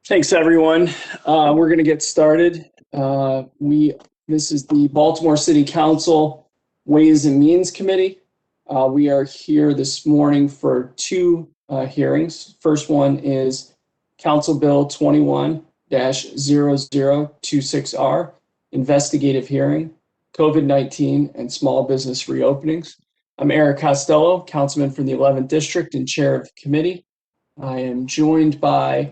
Thanks, everyone. We're going to get started. This is the Baltimore City Council Ways and Means Committee. We are here this morning for two hearings. First one is Council Bill 21-0026R, Investigative Hearing, COVID-19 and Small Business Reopenings. I'm Eric Costello, Councilman from the 11th District and Chair of the committee. I am joined by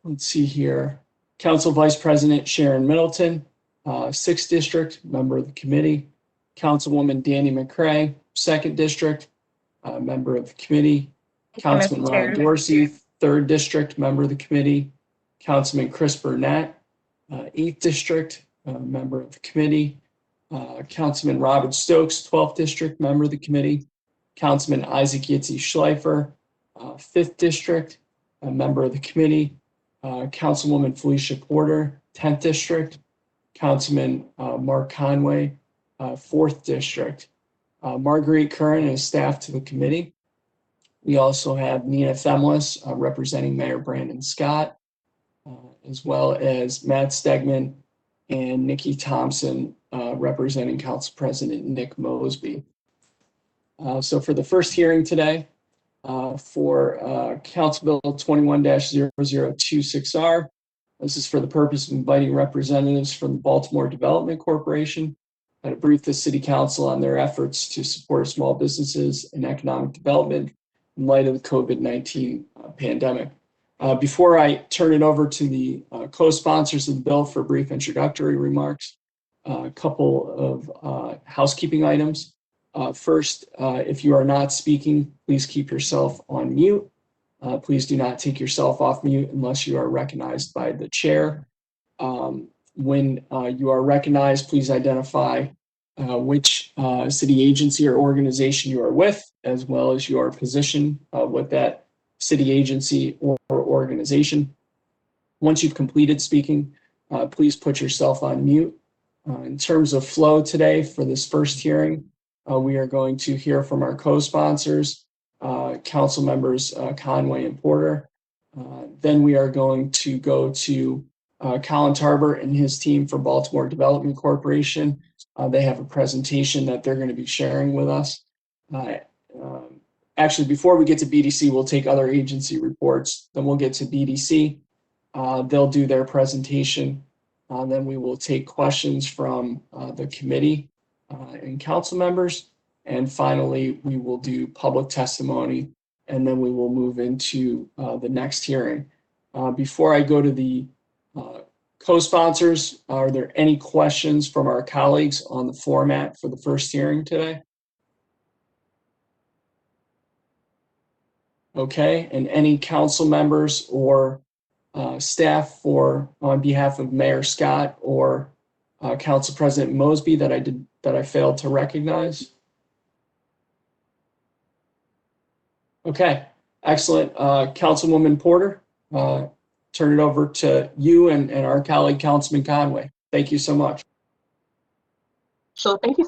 let's see here, Council Vice President Sharon Middleton, 6th District, member of the committee, Councilwoman Danny McCray, 2nd District, member of the committee, Councilman Ron Dorsey, 3rd District, member of the committee, Councilman Chris Burnett, 8th District, member of the committee, Councilman Robert Stokes, 12th District, member of the committee, Councilman Isaac Yitzi Schleifer, 5th District, a member of the committee, Councilwoman Felicia Porter, 10th District, Councilman Mark Conway, 4th District, Marguerite Curran and staff to the committee. We also have Nina Themlis representing Mayor Brandon Scott, as well as Matt Stegman and Nikki Thompson representing Council President Nick Mosby. So for the first hearing today, for Council Bill 21-0026R. This is for the purpose of inviting representatives from the Baltimore Development Corporation to brief the City Council on their efforts to support small businesses and economic development in light of the COVID-19 pandemic. Before I turn it over to the co-sponsors of the bill for brief introductory remarks, a couple of housekeeping items. First, if you are not speaking, please keep yourself on mute. Please do not take yourself off mute unless you are recognized by the chair. When you are recognized, please identify which city agency or organization you are with, as well as your position with that city agency or organization. Once you've completed speaking, please put yourself on mute. In terms of flow today for this first hearing, we are going to hear from our co-sponsors, council members Conway and Porter. Then we are going to go to Colin Tarbert and his team for Baltimore Development Corporation. They have a presentation that they're going to be sharing with us. Actually, before we get to BDC, we'll take other agency reports. Then we'll get to BDC. They'll do their presentation. Then we will take questions from the committee and council members. And finally, we will do public testimony, and then we will move into the next hearing. Before I go to the co-sponsors, are there any questions from our colleagues on the format for the first hearing today? Okay, and any council members or staff on behalf of Mayor Scott or Council President Mosby that I failed to recognize? Okay, excellent. Councilwoman Porter, turn it over to you and our colleague Councilman Conway. Thank you so much. So thank you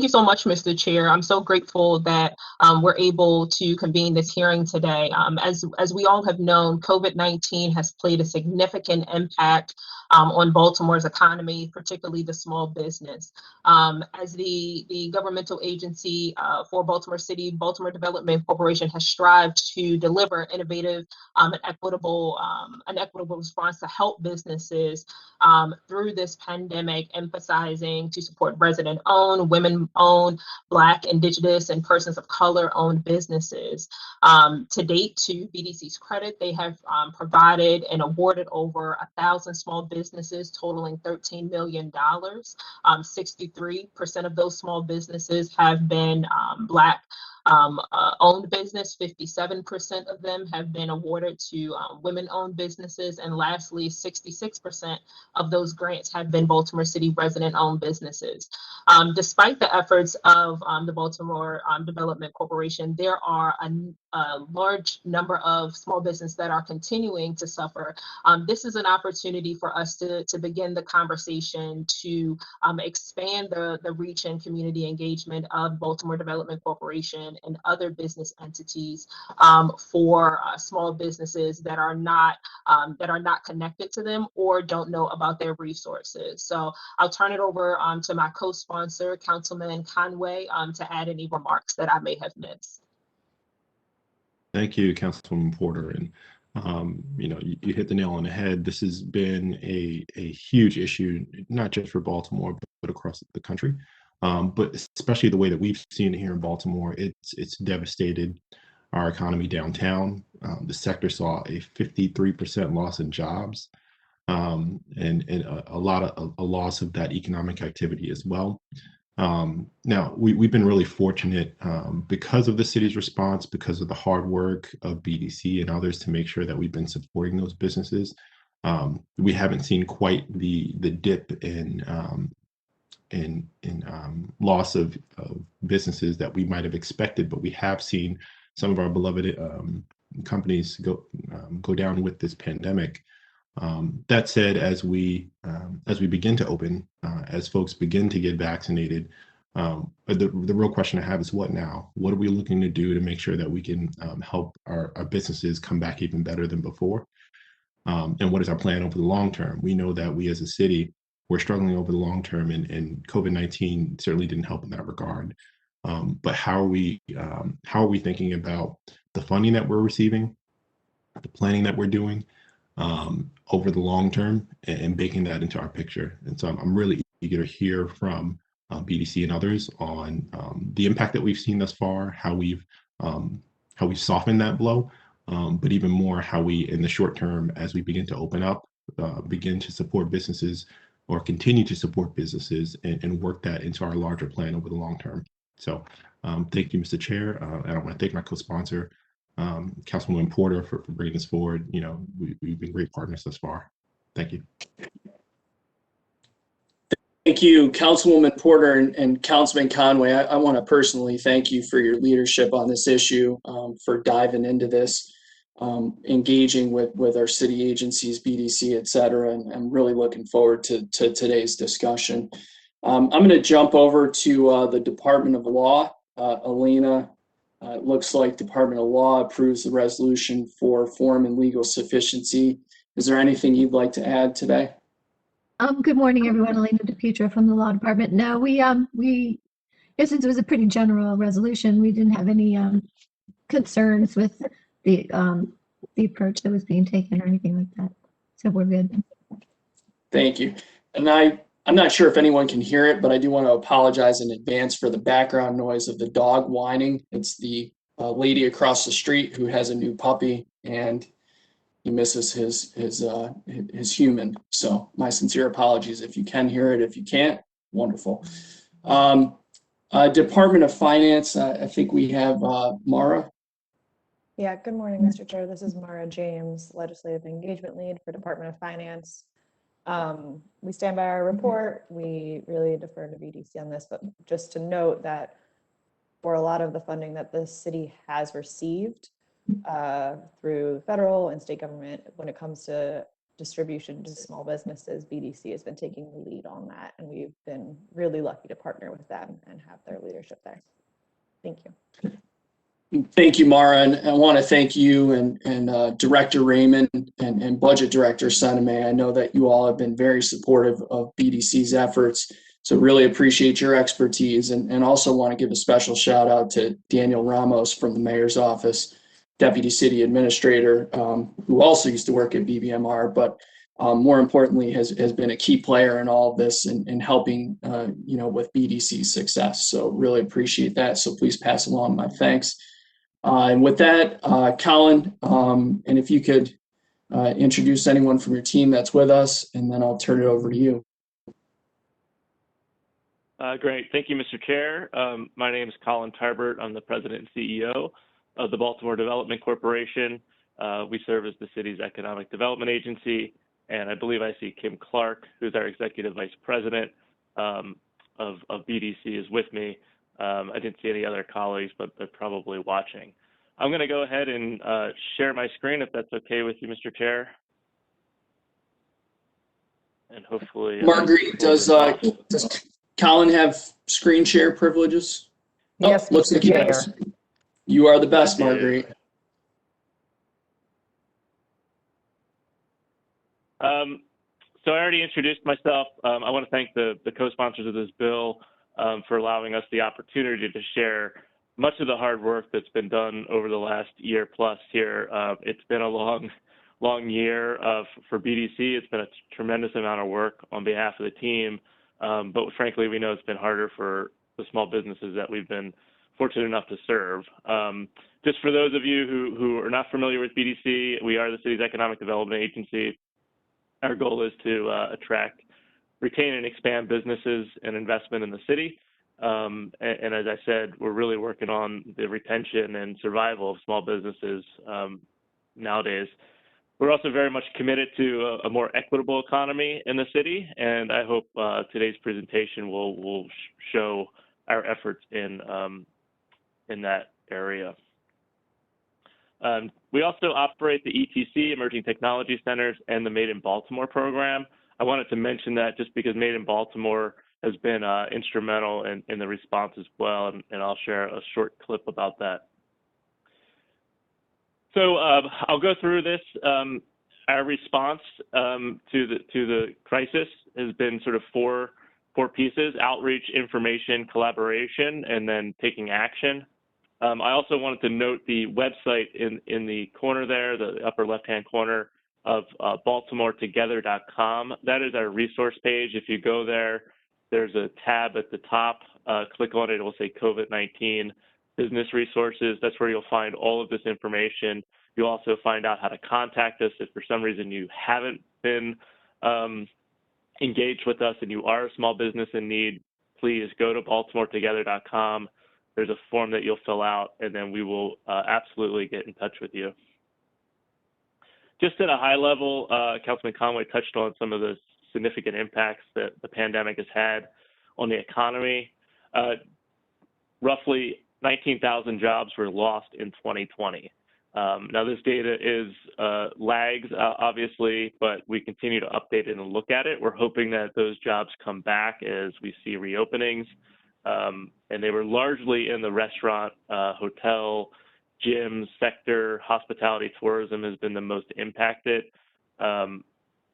so much, Mr. Chair. I'm so grateful that we're able to convene this hearing today. As we all have known, COVID-19 has played a significant impact on Baltimore's economy, particularly the small business. As the governmental agency for Baltimore City, Baltimore Development Corporation has strived to deliver innovative and equitable response to help businesses through this pandemic, emphasizing to support resident-owned, women-owned, Black, Indigenous, and persons of color-owned businesses. To date, to BDC's credit, they have provided and awarded over 1,000 small businesses totaling $13 million. 63% of those small businesses have been Black owned business. 57% of them have been awarded to women-owned businesses, and lastly, 66% of those grants have been Baltimore City resident-owned businesses. Despite the efforts of the Baltimore Development Corporation, there are a large number of small businesses that are continuing to suffer. This is an opportunity for us to begin the conversation to expand the reach and community engagement of Baltimore Development Corporation and other business entities for small businesses that are not connected to them or don't know about their resources. So I'll turn it over to my co-sponsor, Councilman Conway, to add any remarks that I may have missed. Thank you, Councilwoman Porter. And you hit the nail on the head. This has been a huge issue, not just for Baltimore, but across the country. But especially the way that we've seen it here in Baltimore, it's devastated our economy downtown. The sector saw a 53% loss in jobs, and a loss of that economic activity as well. Now, we've been really fortunate because of the city's response, because of the hard work of BDC and others to make sure that we've been supporting those businesses. We haven't seen quite the dip in loss of businesses that we might have expected, but we have seen some of our beloved companies go down with this pandemic. That said, as we begin to open, as folks begin to get vaccinated, the real question I have is what now? What are we looking to do to make sure that we can help our businesses come back even better than before? And what is our plan over the long term? We know that we as a city, we're struggling over the long term, and COVID-19 certainly didn't help in that regard. But how are we thinking about the funding that we're receiving, the planning that we're doing over the long term, and baking that into our picture? And so I'm really eager to hear from BDC and others on the impact that we've seen thus far, how we've softened that blow, but even more how we, in the short term, as we begin to open up, begin to support businesses or continue to support businesses and work that into our larger plan over the long term. So thank you, Mr. Chair. And I want to thank my co-sponsor, Councilwoman Porter, for bringing this forward. We've been great partners thus far. Thank you. Thank you, Councilwoman Porter and Councilman Conway. I want to personally thank you for your leadership on this issue, for diving into this, engaging with our city agencies, BDC, et cetera. And I'm really looking forward to today's discussion. I'm going to jump over to the Department of Law. Elena, it looks like Department of Law approves the resolution for form and legal sufficiency. Is there anything you'd like to add today? Good morning, everyone. Elena DePietro from the Law Department. No, since it was a pretty general resolution, we didn't have any concerns with the approach that was being taken or anything like that. So we're good. Thank you. And I'm not sure if anyone can hear it, but I do want to apologize in advance for the background noise of the dog whining. It's the lady across the street who has a new puppy, and he misses his human. So my sincere apologies if you can hear it. If you can't, wonderful. Department of Finance, I think we have Mara. Yeah, good morning, Mr. Chair. This is Mara James, Legislative Engagement Lead for Department of Finance. We stand by our report. We really defer to BDC on this, but just to note that for a lot of the funding that the city has received through federal and state government, when it comes to distribution to small businesses, BDC has been taking the lead on that, and we've been really lucky to partner with them and have their leadership there. Thank you. Thank you, Mara, and I want to thank you and Director Raymond and Budget Director Seneme. I know that you all have been very supportive of BDC's efforts, so really appreciate your expertise, and also want to give a special shout out to Daniel Ramos from the Mayor's Office, Deputy City Administrator, who also used to work at BBMR, but more importantly has been a key player in all of this and helping with BDC's success. So really appreciate that. So please pass along my thanks. And with that, Colin, and if you could introduce anyone from your team that's with us, and then I'll turn it over to you. Great. Thank you, Mr. Chair. My name is Colin Tarbert. I'm the President and CEO of the Baltimore Development Corporation. We serve as the city's economic development agency, and I believe I see Kim Clark, who's our Executive Vice President of BDC, is with me. I didn't see any other colleagues, but they're probably watching. I'm going to go ahead and share my screen if that's okay with you, Mr. Chair. And hopefully, Marguerite, does Colin have screen share privileges? Yes, Looks like he Chair. does. You are the best, It is. Marguerite. So I already introduced myself. I want to thank the co-sponsors of this bill for allowing us the opportunity to share much of the hard work that's been done over the last year plus here. It's been a long year for BDC. It's been a tremendous amount of work on behalf of the team. But frankly, we know it's been harder for the small businesses that we've been fortunate enough to serve. Just for those of you who are not familiar with BDC, we are the city's economic development agency. Our goal is to attract, retain, and expand businesses and investment in the city. And as I said, we're really working on the retention and survival of small businesses nowadays. We're also very much committed to a more equitable economy in the city, and I hope today's presentation will show our efforts in that area. We also operate the ETC, Emerging Technology Centers, and the Made in Baltimore program. I wanted to mention that just because Made in Baltimore has been instrumental in the response as well, and I'll share a short clip about that. So I'll go through this. Our response to the crisis has been sort of four pieces: outreach, information, collaboration, and then taking action. I also wanted to note the website in the corner there, the upper left-hand corner of baltimoretogether.com. That is our resource page. If you go there, there's a tab at the top. Click on it. It will say COVID-19 Business Resources. That's where you'll find all of this information. You'll also find out how to contact us if for some reason you haven't been engaged with us and you are a small business in need. Please go to baltimoretogether.com. There's a form that you'll fill out, and then we will absolutely get in touch with you. Just at a high level, Councilman Conway touched on some of the significant impacts that the pandemic has had on the economy. Roughly 19,000 jobs were lost in 2020. Now, this data is lags, obviously, but we continue to update it and look at it. We're hoping that those jobs come back as we see reopenings. And they were largely in the restaurant, hotel, gym sector. Hospitality tourism has been the most impacted. And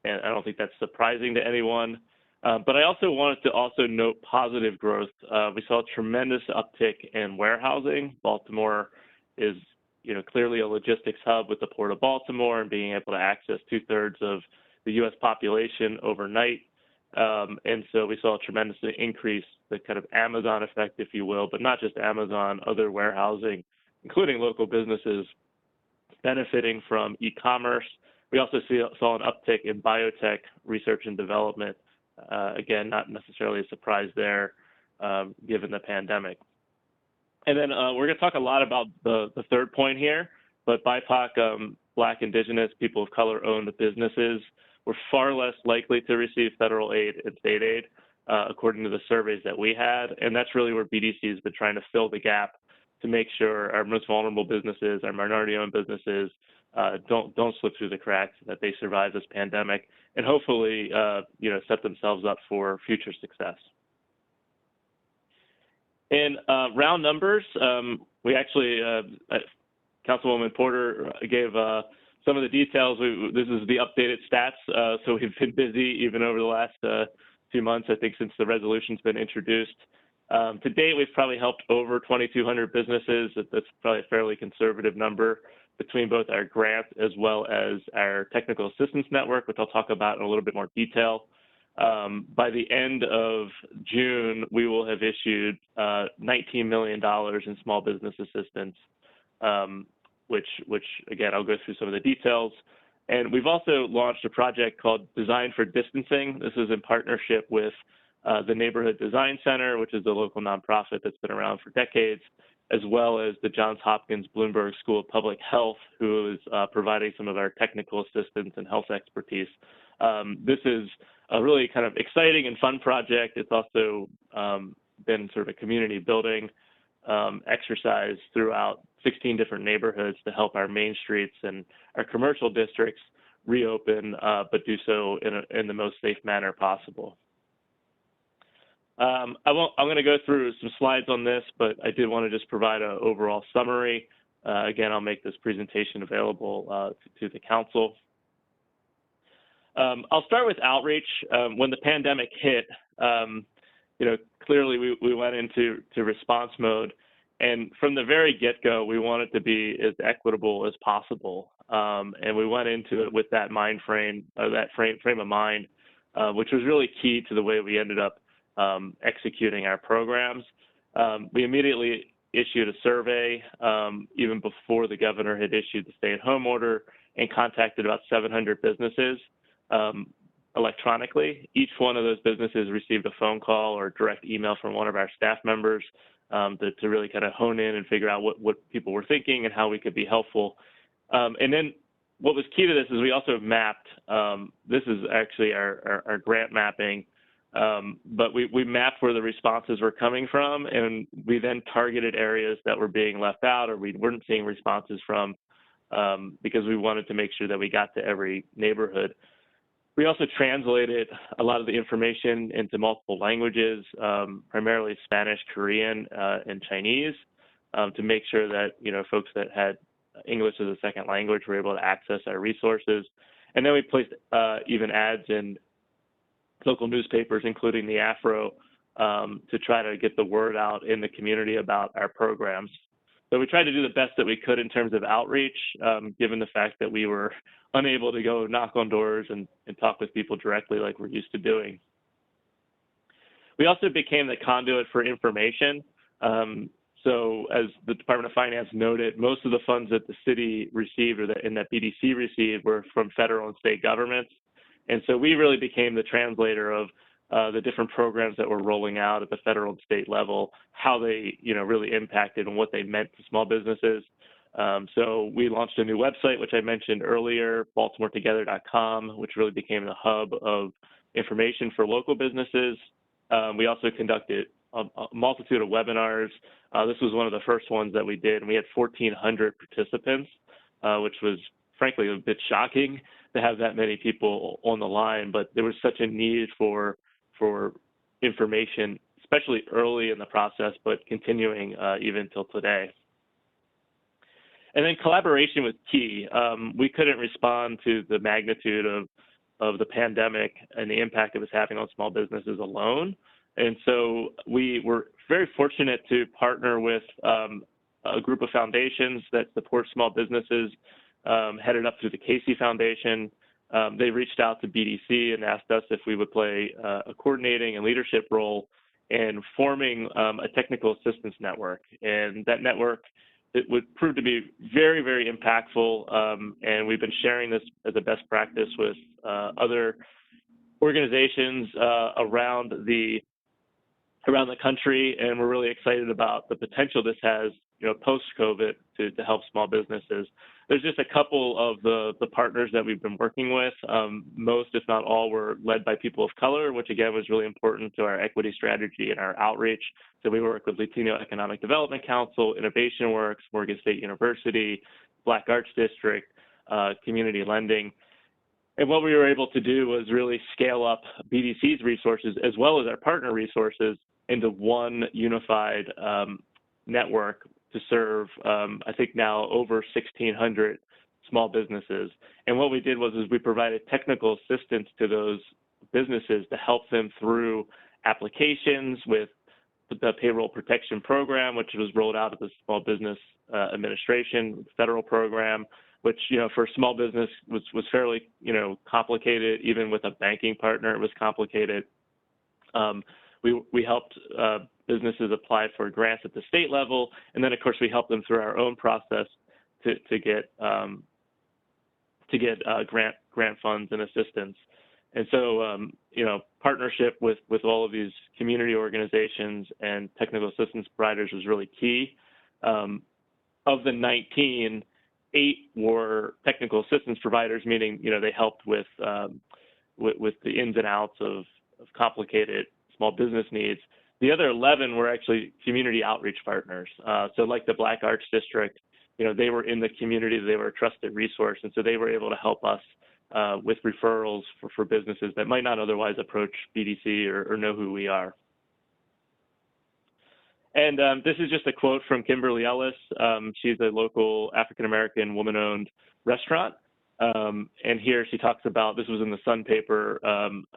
I don't think that's surprising to anyone. But I also wanted to note positive growth. We saw a tremendous uptick in warehousing. Baltimore is, clearly a logistics hub with the Port of Baltimore and being able to access 2/3 of the U.S. population overnight. And so we saw a tremendous increase, the kind of Amazon effect, if you will, but not just Amazon, other warehousing, including local businesses benefiting from e-commerce. We also saw an uptick in biotech research and development. Again, not necessarily a surprise there, given the pandemic. And then we're going to talk a lot about the third point here, but BIPOC, Black, Indigenous, people of color owned businesses were far less likely to receive federal aid and state aid, according to the surveys that we had. And that's really where BDC has been trying to fill the gap to make sure our most vulnerable businesses, our minority-owned businesses, don't slip through the cracks, that they survive this pandemic, and hopefully, set themselves up for future success. In round numbers, we actually, Councilwoman Porter gave some of the details. This is the updated stats, so we've been busy even over the last few months, I think, since the resolution's been introduced. To date, we've probably helped over 2,200 businesses. That's probably a fairly conservative number between both our grant as well as our technical assistance network, which I'll talk about in a little bit more detail. By the end of June, we will have issued $19 million in small business assistance, which again, I'll go through some of the details. And we've also launched a project called Design for Distancing. This is in partnership with the Neighborhood Design Center, which is a local nonprofit that's been around for decades, as well as the Johns Hopkins Bloomberg School of Public Health, who is providing some of our technical assistance and health expertise. This is a really kind of exciting and fun project. It's also been sort of a community building exercise throughout 16 different neighborhoods to help our main streets and our commercial districts reopen, but do so in the most safe manner possible. I'm going to go through some slides on this, but I did want to just provide an overall summary. Again, I'll make this presentation available to the council. I'll start with outreach. When the pandemic hit, clearly we went into response mode. And from the very get-go, we wanted to be as equitable as possible. And we went into it with that frame of mind, which was really key to the way we ended up executing our programs. We immediately issued a survey even before the governor had issued the stay-at-home order and contacted about 700 businesses electronically. Each one of those businesses received a phone call or direct email from one of our staff members to really kind of hone in and figure out what people were thinking and how we could be helpful. And then what was key to this is we also mapped, this is actually our grant mapping, but we mapped where the responses were coming from, and we then targeted areas that were being left out or we weren't seeing responses from because we wanted to make sure that we got to every neighborhood. We also translated a lot of the information into multiple languages, primarily Spanish, Korean, and Chinese, to make sure that folks that had English as a second language were able to access our resources. And then we placed even ads in local newspapers, including the Afro, to try to get the word out in the community about our programs. So we tried to do the best that we could in terms of outreach, given the fact that we were unable to go knock on doors and talk with people directly like we're used to doing. We also became the conduit for information. So as the Department of Finance noted, most of the funds that the city received or that BDC received were from federal and state governments. And so we really became the translator of the different programs that were rolling out at the federal and state level, how they really impacted and what they meant to small businesses. So we launched a new website, which I mentioned earlier, baltimoretogether.com, which really became the hub of information for local businesses. We also conducted a multitude of webinars. This was one of the first ones that we did, and we had 1,400 participants, which was frankly a bit shocking to have that many people on the line, but there was such a need for information, especially early in the process, but continuing even till today. And then collaboration was key. We couldn't respond to the magnitude of the pandemic and the impact it was having on small businesses alone. And so we were very fortunate to partner with a group of foundations that support small businesses, headed up through the Casey Foundation. They reached out to BDC and asked us if we would play a coordinating and leadership role in forming a technical assistance network. And that network, it would prove to be very, very impactful. And we've been sharing this as a best practice with other organizations around the country, and we're really excited about the potential this has, post-COVID to help small businesses. There's just a couple of the partners that we've been working with. Most, if not all, were led by people of color, which again was really important to our equity strategy and our outreach. So we work with Latino Economic Development Council, Innovation Works, Morgan State University, Black Arts District, Community Lending. And what we were able to do was really scale up BDC's resources as well as our partner resources into one unified network to serve, I think now over 1,600 small businesses. And what we did was we provided technical assistance to those businesses to help them through applications with the Payroll Protection Program, which was rolled out at the Small Business Administration federal program, which, for small business was fairly, complicated. Even with a banking partner, it was complicated. We helped businesses apply for grants at the state level, and then of course we helped them through our own process to get grant funds and assistance. And so partnership with all of these community organizations and technical assistance providers was really key. Of the 19, 8 were technical assistance providers, meaning they helped with the ins and outs of complicated small business needs. The other 11 were actually community outreach partners. So like the Black Arts District, they were in the community, they were a trusted resource, and so they were able to help us with referrals for businesses that might not otherwise approach BDC or know who we are. And this is just a quote from Kimberly Ellis. She's a local African-American woman-owned restaurant. And here she talks about, this was in the Sun paper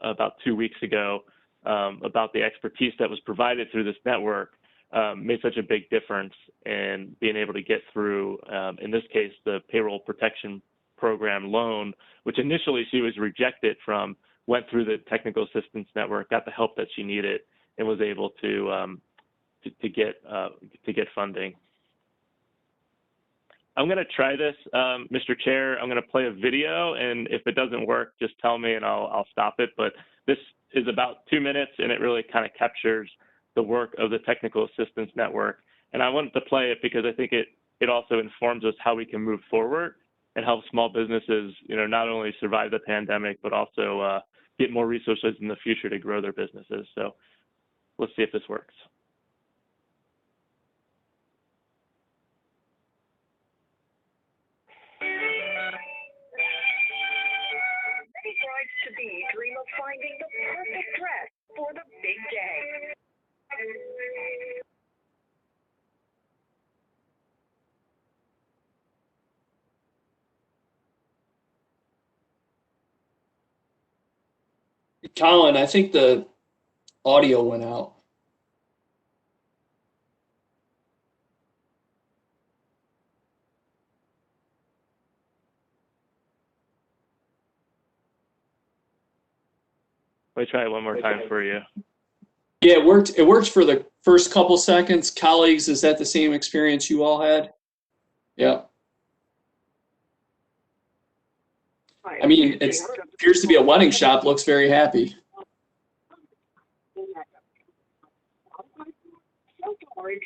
about 2 weeks ago, about the expertise that was provided through this network made such a big difference in being able to get through, in this case, the payroll protection program loan, which initially she was rejected from, went through the technical assistance network, got the help that she needed, and was able to get funding. I'm going to try this, Mr. Chair. I'm going to play a video, and if it doesn't work, just tell me and I'll stop it. But this is about 2 minutes, and it really kind of captures the work of the Technical Assistance Network. And I wanted to play it because I think it also informs us how we can move forward and help small businesses, not only survive the pandemic, but also get more resources in the future to grow their businesses. So let's see if this works. Many brides-to-be dream of finding the perfect dress for the big day. Colin, I think the audio went out. Let me try it one more time for you. Yeah, it worked. It worked for the first couple seconds. Colleagues, is that the same experience you all had? Yeah. I mean, it appears to be a wedding shop. Looks very happy. So far in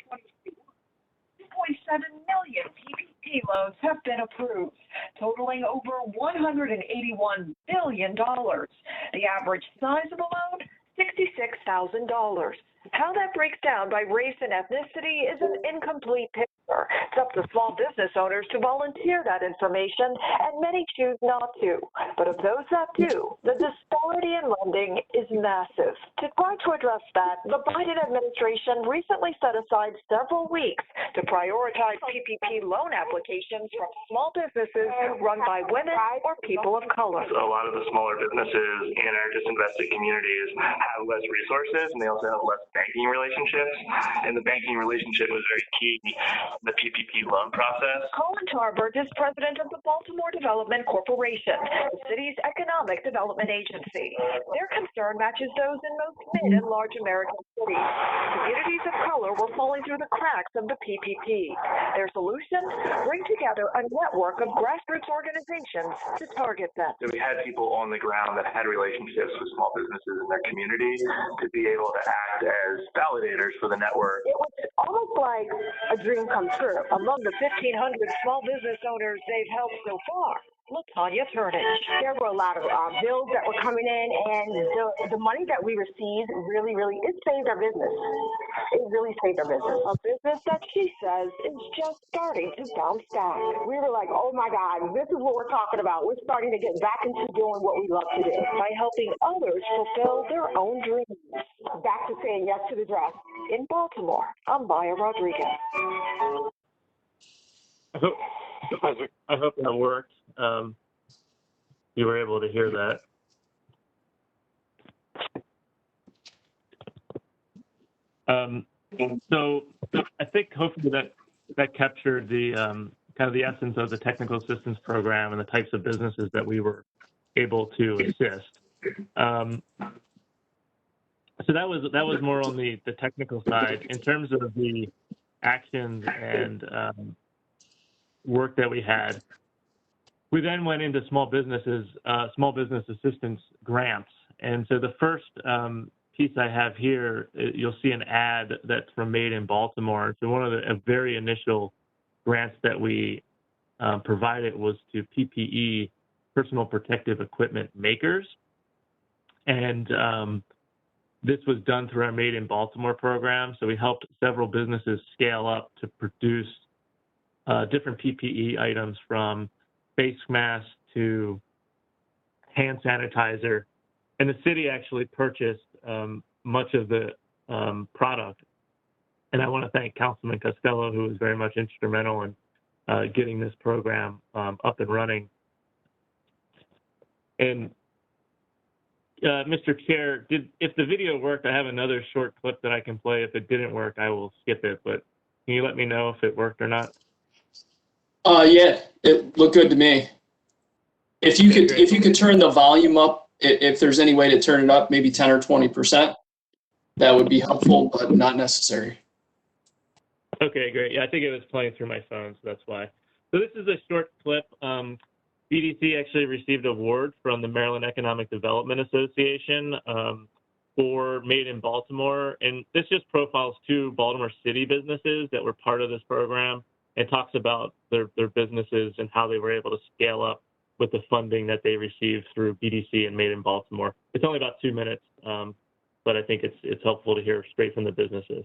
2.7 million PPP loans have been approved, totaling over $181 billion. The average size of a loan, $66,000. How that breaks down by race and ethnicity is an incomplete picture. It's up to small business owners to volunteer that information, and many choose not to. But of those that do, the disparity in lending is massive. To try to address that, the Biden administration recently set aside several weeks to prioritize PPP loan applications from small businesses run by women or people of color. A lot of the smaller businesses in our disinvested communities have less resources, and they also have less banking relationships. And the banking relationship was very key in the PPP loan process. Colin Tarbert is president of the Baltimore Development Corporation, the city's economic development agency. Their concern matches those in most mid and large American cities. Communities of color were falling through the cracks of the PPP. Their solution? Bring together a network of grassroots organizations to target them. So we had people on the ground that had relationships with small businesses in their community to be able to act as validators for the network. It was almost like a dream come true. Among the 1,500 small business owners they've helped so far, LaTanya Turnage. There were a lot of bills that were coming in, and the money that we received really, it saved our business. It really saved our business. A business that she says is just starting to bounce back. We were like, oh my God, this is what we're talking about. We're starting to get back into doing what we love to do. By helping others fulfill their own dreams. Back to saying yes to the dress. In Baltimore, I'm Maya Rodriguez. I hope that worked. You were able to hear that. So I think hopefully that captured the kind of the essence of the technical assistance program and the types of businesses that we were able to assist. So that was more on the technical side. In terms of the actions and work that we had, we then went into small business assistance grants. And so the first piece I have here, you'll see an ad that's from Made in Baltimore. So one of the very initial grants that we provided was to PPE, personal protective equipment makers. And this was done through our Made in Baltimore program. So we helped several businesses scale up to produce different PPE items, from face masks to hand sanitizer. And the city actually purchased much of the product. And I want to thank Councilman Costello, who was very much instrumental in getting this program up and running. And Mr. Chair, if the video worked, I have another short clip that I can play. If it didn't work, I will skip it, but can you let me know if it worked or not? Yeah, it looked good to me. If you could turn the volume up, if there's any way to turn it up, maybe 10 or 20%, that would be helpful, but not necessary. Okay, great. Yeah, I think it was playing through my phone, so that's why. So this is a short clip. BDC actually received an award from the Maryland Economic Development Association for Made in Baltimore. And this just profiles 2 Baltimore City businesses that were part of this program and talks about their businesses and how they were able to scale up with the funding that they received through BDC and Made in Baltimore. It's only about 2 minutes, but I think it's helpful to hear straight from the businesses.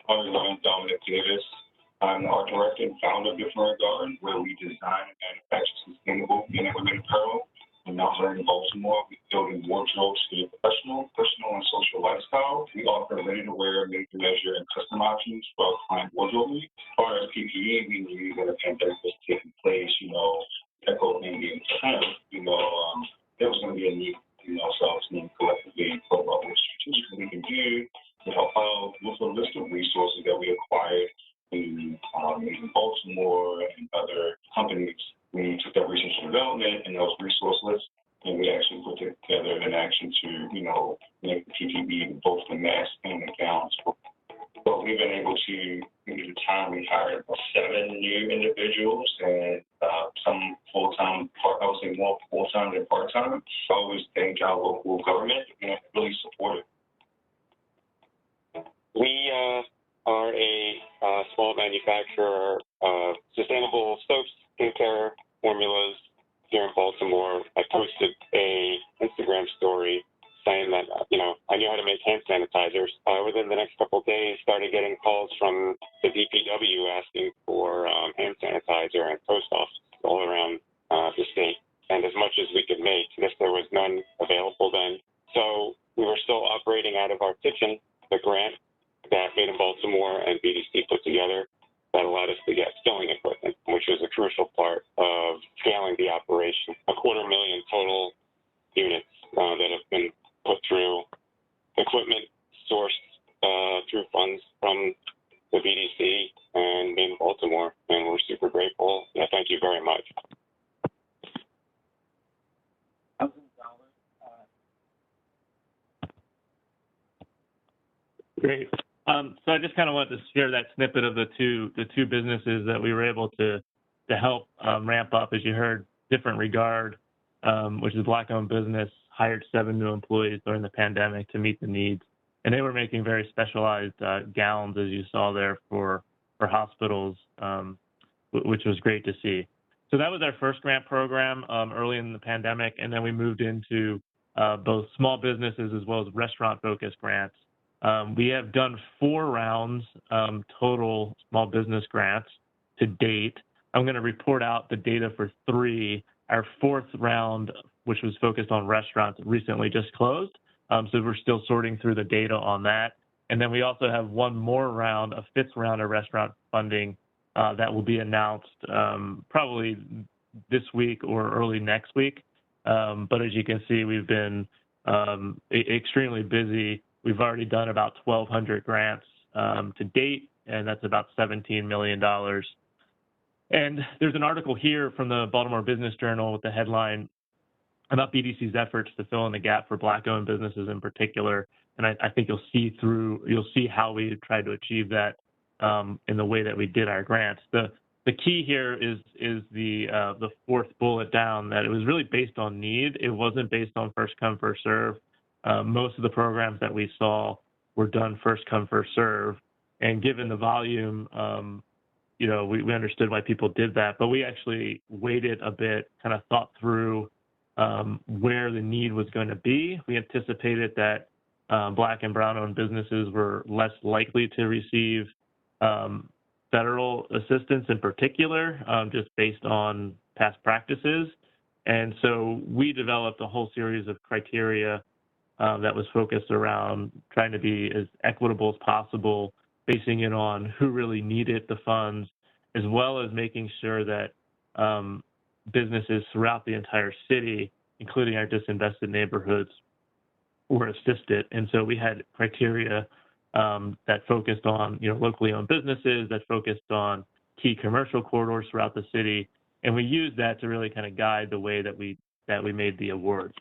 I'm Dominic Davis. I'm the art director and founder of Different Garden, where we design and manufacture sustainable men and women apparel. In Mount Vernon, Baltimore, we build wardrobes for your professional, personal, and social lifestyle. We offer ready-to-wear, made-to-measure, and custom options for our client wardrobe needs. As far as PPE, we knew that a pandemic was taking place, echo being kind of, there was going to be a need, so I was going to collectively put about what strategically we can do to help out with a list of resources that we acquired in Baltimore and other companies. We took that research and development and those resource lists, and we actually put together an action to, make the PPE, both the masks and the gowns. So we've been able to, at the time, we hired 7 new individuals and some full-time, I would say more full-time than part-time. I always thank our local government and really support it. We are a small manufacturer of sustainable soaps, skincare, formulas here in Baltimore. I posted a Instagram story saying that, I knew how to make hand sanitizers. Within the next couple of days, started getting calls from the DPW asking for hand sanitizer and post offices all around the state. And as much as we could make, there was none available then. So we were still operating out of our kitchen. The grant that Made in Baltimore and BDC put together that allowed us to get sewing equipment, which was a crucial part of scaling the operation. 250,000 total units that have been put through equipment sourced through funds from the BDC and Made in Baltimore, and we're super grateful. Yeah, thank you very much. Great. So I just kind of wanted to share that snippet of the two businesses that we were able to help ramp up. As you heard, Different Regard, which is a Black-owned business, hired 7 new employees during the pandemic to meet the needs, and they were making very specialized gowns, as you saw there, for hospitals, which was great to see. So that was our first grant program early in the pandemic, and then we moved into both small businesses as well as restaurant-focused grants. We have done 4 rounds total small business grants to date. I'm going to report out the data for 3. Our 4th round, which was focused on restaurants, recently just closed. So we're still sorting through the data on that. And then we also have one more round, a 5th round of restaurant funding that will be announced probably this week or early next week. But as you can see, we've been extremely busy. We've already done about 1,200 grants to date, and that's about $17 million. And there's an article here from the Baltimore Business Journal with the headline about BDC's efforts to fill in the gap for Black-owned businesses in particular. And I think you'll see how we tried to achieve that in the way that we did our grants. The key here is the 4th bullet down, that it was really based on need. It wasn't based on first come, first serve. Most of the programs that we saw were done first come, first serve. And given the volume, we understood why people did that, but we actually waited a bit, kind of thought through where the need was going to be. We anticipated that Black and Brown-owned businesses were less likely to receive federal assistance in particular, just based on past practices. And so we developed a whole series of criteria that was focused around trying to be as equitable as possible, basing it on who really needed the funds, as well as making sure that businesses throughout the entire city, including our disinvested neighborhoods, were assisted. And so we had criteria that focused on, locally owned businesses, that focused on key commercial corridors throughout the city, and we used that to really kind of guide the way that we made the awards.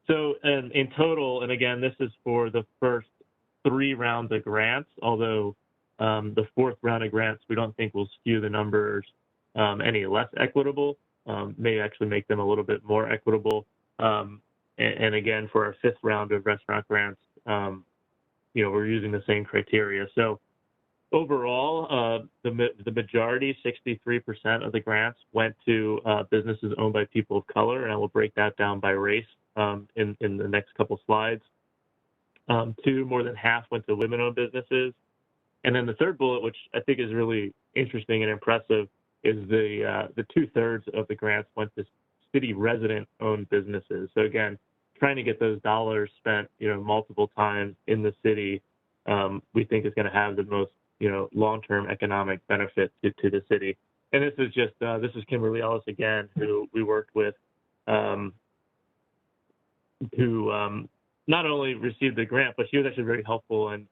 So in total, and again, this is for the first 3 rounds of grants, although the 4th round of grants we don't think will skew the numbers any less equitable, may actually make them a little bit more equitable. And again, for our 5th round of restaurant grants, we're using the same criteria. So overall, the majority, 63% of the grants went to businesses owned by people of color, and I will break that down by race in the next couple slides. 2, more than half went to women-owned businesses. And then the third bullet, which I think is really interesting and impressive, is the 2/3 of the grants went to city resident-owned businesses. So again, trying to get those dollars spent, multiple times in the city, we think is going to have the most, long-term economic benefit to the city. And this is just this is Kimberly Ellis again, who we worked with, who not only received the grant, but she was actually very helpful in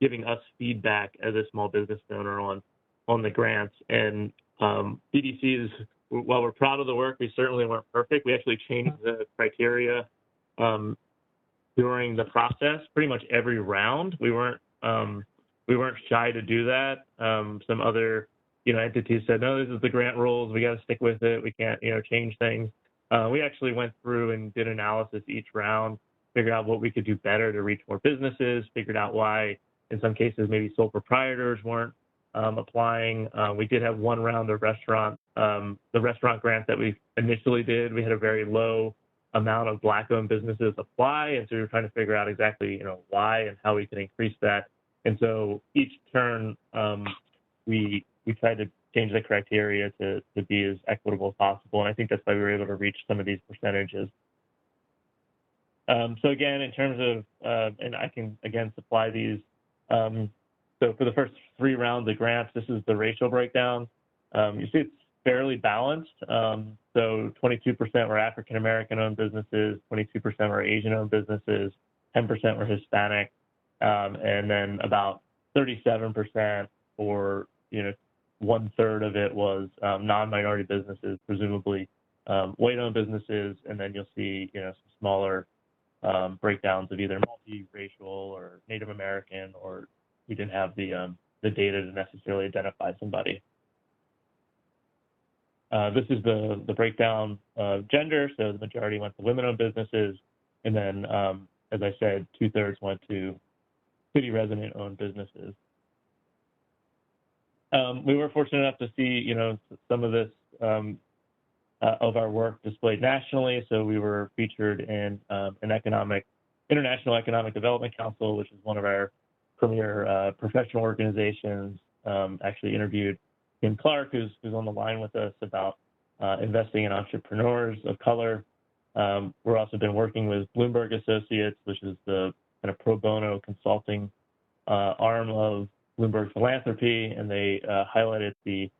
giving us feedback as a small business owner on the grants. And BDCs, while we're proud of the work, we certainly weren't perfect. We actually changed the criteria during the process, pretty much every round. We weren't shy to do that. Some other entities said, no, this is the grant rules. We got to stick with it. We can't change things. We actually went through and did analysis each round, figured out what we could do better to reach more businesses, figured out why in some cases maybe sole proprietors weren't applying. We did have 1 round of the restaurant grant that we initially did. We had a very low amount of Black-owned businesses apply, and so we were trying to figure out exactly why and how we can increase that. And so each turn we tried to change the criteria to be as equitable as possible, and I think that's why we were able to reach some of these percentages. So again, in terms of, and I can again supply these. So for the first 3 rounds of grants, this is the racial breakdown. You see it's fairly balanced. So 22% were African-American owned businesses, 22% were Asian owned businesses, 10% were Hispanic, and then about 37% or 1/3 of it was non-minority businesses, presumably white-owned businesses, and then you'll see some smaller breakdowns of either multiracial or Native American, or we didn't have the data to necessarily identify somebody. This is the breakdown of gender. So the majority went to women-owned businesses, and then, as I said, 2/3 went to city resident-owned businesses. We were fortunate enough to see, some of this of our work displayed nationally. So we were featured in an International Economic Development Council, which is one of our premier professional organizations. Actually interviewed Kim Clark, who's on the line with us, about investing in entrepreneurs of color. We're also been working with Bloomberg Associates, which is the kind of pro bono consulting arm of Bloomberg Philanthropy, and they highlighted the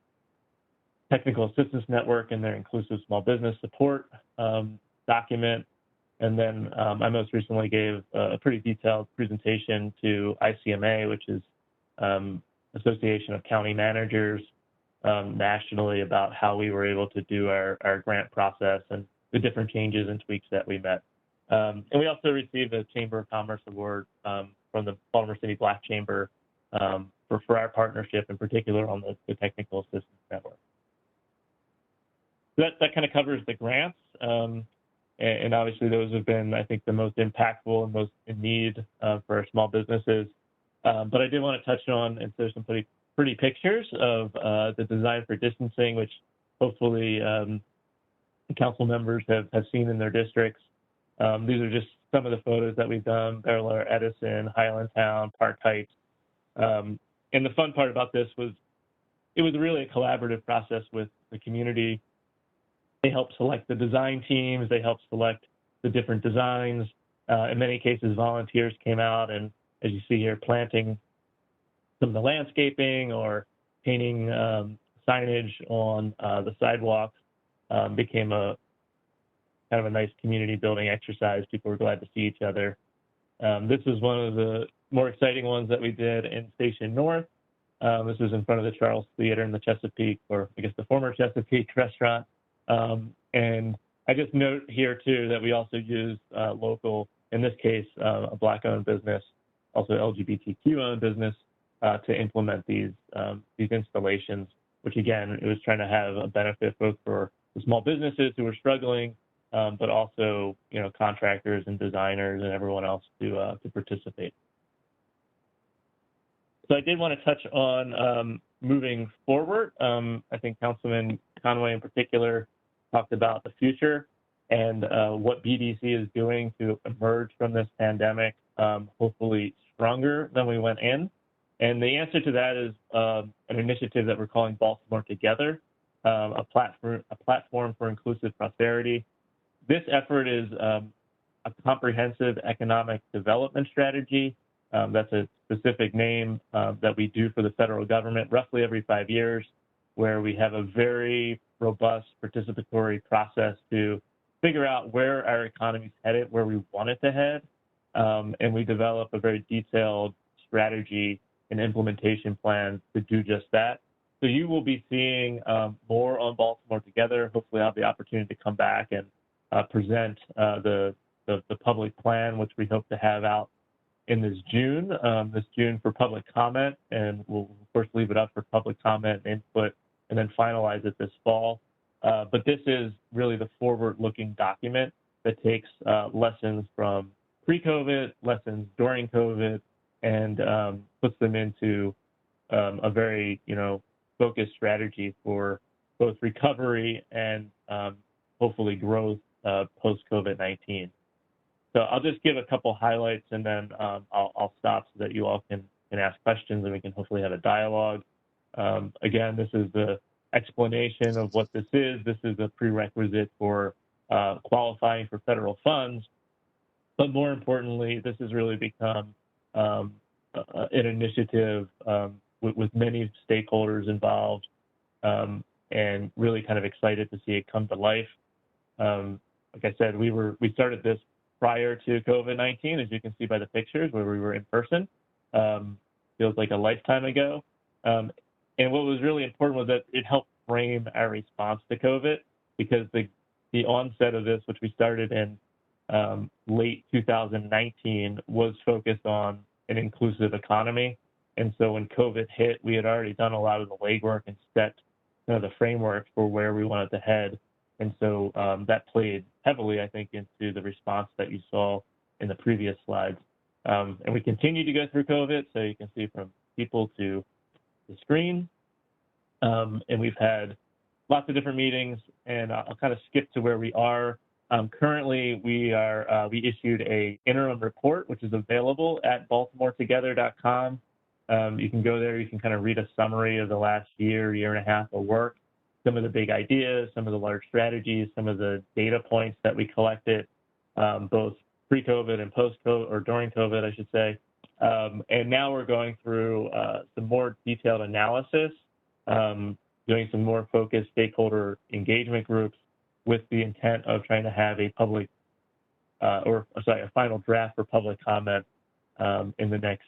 Technical Assistance Network in their Inclusive Small Business Support document. And then I most recently gave a pretty detailed presentation to ICMA, which is Association of County Managers nationally, about how we were able to do our grant process and the different changes and tweaks that we met. And we also received a Chamber of Commerce Award from the Baltimore City Black Chamber for our partnership, in particular on the Technical Assistance Network. So that kind of covers the grants. And obviously those have been, I think, the most impactful and most in need for our small businesses. But I did want to touch on, and there's some pretty pictures of the design for distancing, which hopefully council members have seen in their districts. These are just some of the photos that we've done: Bel Air, Edison, Highlandtown, Park Heights. And the fun part about this was it was really a collaborative process with the community. They helped select the design teams. They helped select the different designs. In many cases, volunteers came out and, as you see here, planting some of the landscaping or painting signage on the sidewalks became a kind of a nice community building exercise. People were glad to see each other. This is one of the more exciting ones that we did in Station North. This is in front of the Charles Theater in the Chesapeake, or I guess the former Chesapeake restaurant. And I just note here too that we also use local, in this case, a Black-owned business, also LGBTQ-owned business, to implement these installations, which again, it was trying to have a benefit both for the small businesses who were struggling, but also, you know, contractors and designers and everyone else to participate. So I did want to touch on moving forward. I think Councilman Conway in particular talked about the future and what BDC is doing to emerge from this pandemic, hopefully stronger than we went in. And the answer to that is an initiative that we're calling Baltimore Together, a platform for inclusive prosperity. This effort is a comprehensive economic development strategy. That's a specific name that we do for the federal government roughly every 5 years, where we have a very robust participatory process to figure out where our economy is headed, where we want it to head, and we develop a very detailed strategy and implementation plan to do just that. So you will be seeing more on Baltimore Together. Hopefully I'll have the opportunity to come back and present the public plan, which we hope to have out in this June for public comment, and we'll of course leave it up for public comment and input and then finalize it this fall. But this is really the forward-looking document that takes lessons from pre-COVID, lessons during COVID, and puts them into a very, focused strategy for both recovery and hopefully growth post-COVID-19. So I'll just give a couple highlights, and then I'll stop so that you all can ask questions and we can hopefully have a dialogue. Again, this is the explanation of what this is. This is a prerequisite for qualifying for federal funds. But more importantly, this has really become an initiative with many stakeholders involved, and really kind of excited to see it come to life. Like I said, we started this prior to COVID-19, as you can see by the pictures where we were in person. Feels like a lifetime ago. And what was really important was that it helped frame our response to COVID, because the onset of this, which we started in late 2019, was focused on an inclusive economy. And so when COVID hit, we had already done a lot of the legwork and set the framework for where we wanted to head. And so that played heavily, I think, into the response that you saw in the previous slides. And we continue to go through COVID, so you can see from people to the screen. And we've had lots of different meetings, and I'll kind of skip to where we are. Currently, we issued a interim report, which is available at baltimoretogether.com. You can go there, you can kind of read a summary of the last year and a half of work, some of the big ideas, some of the large strategies, some of the data points that we collected, both pre-COVID and post-COVID, or during COVID, I should say. And now we're going through some more detailed analysis, doing some more focused stakeholder engagement groups with the intent of trying to have a a final draft for public comment in the next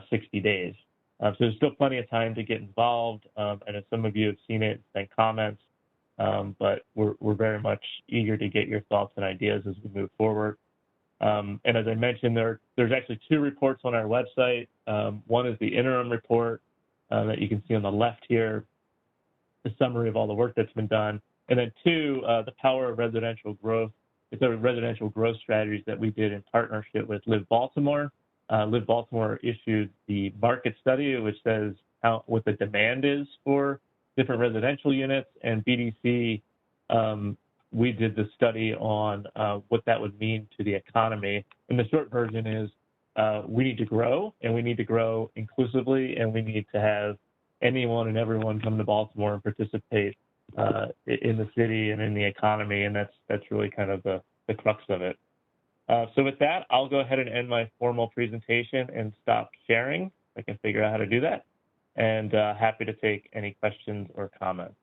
60 days. So there's still plenty of time to get involved, and as some of you have seen it, send comments, but we're very much eager to get your thoughts and ideas as we move forward. And as I mentioned, there's actually 2 reports on our website. One is the interim report that you can see on the left here, the summary of all the work that's been done. And then 2, the power of residential growth. It's a residential growth strategies that we did in partnership with Live Baltimore. Live Baltimore issued the market study, which says what the demand is for different residential units, and BDC, we did the study on what that would mean to the economy. And the short version is we need to grow, and we need to grow inclusively, and we need to have anyone and everyone come to Baltimore and participate in the city and in the economy, and that's really kind of the crux of it. So with that, I'll go ahead and end my formal presentation and stop sharing. I can figure out how to do that. And happy to take any questions or comments.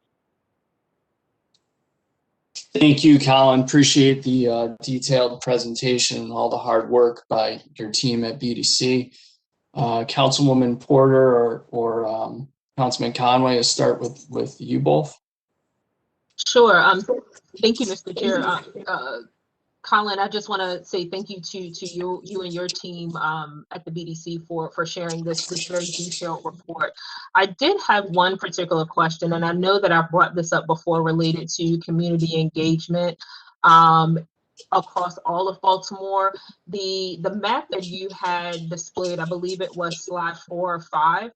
Thank you, Colin. Appreciate the detailed presentation and all the hard work by your team at BDC. Councilwoman Porter or Councilman Conway, let's start with you both. Sure. Thank you, Mr. Chair. Colin, I just want to say thank you to you and your team at the BDC for sharing this very detailed report. I did have one particular question, and I know that I've brought this up before related to community engagement across all of Baltimore. The map that you had displayed, I believe it was slide 4 or 5.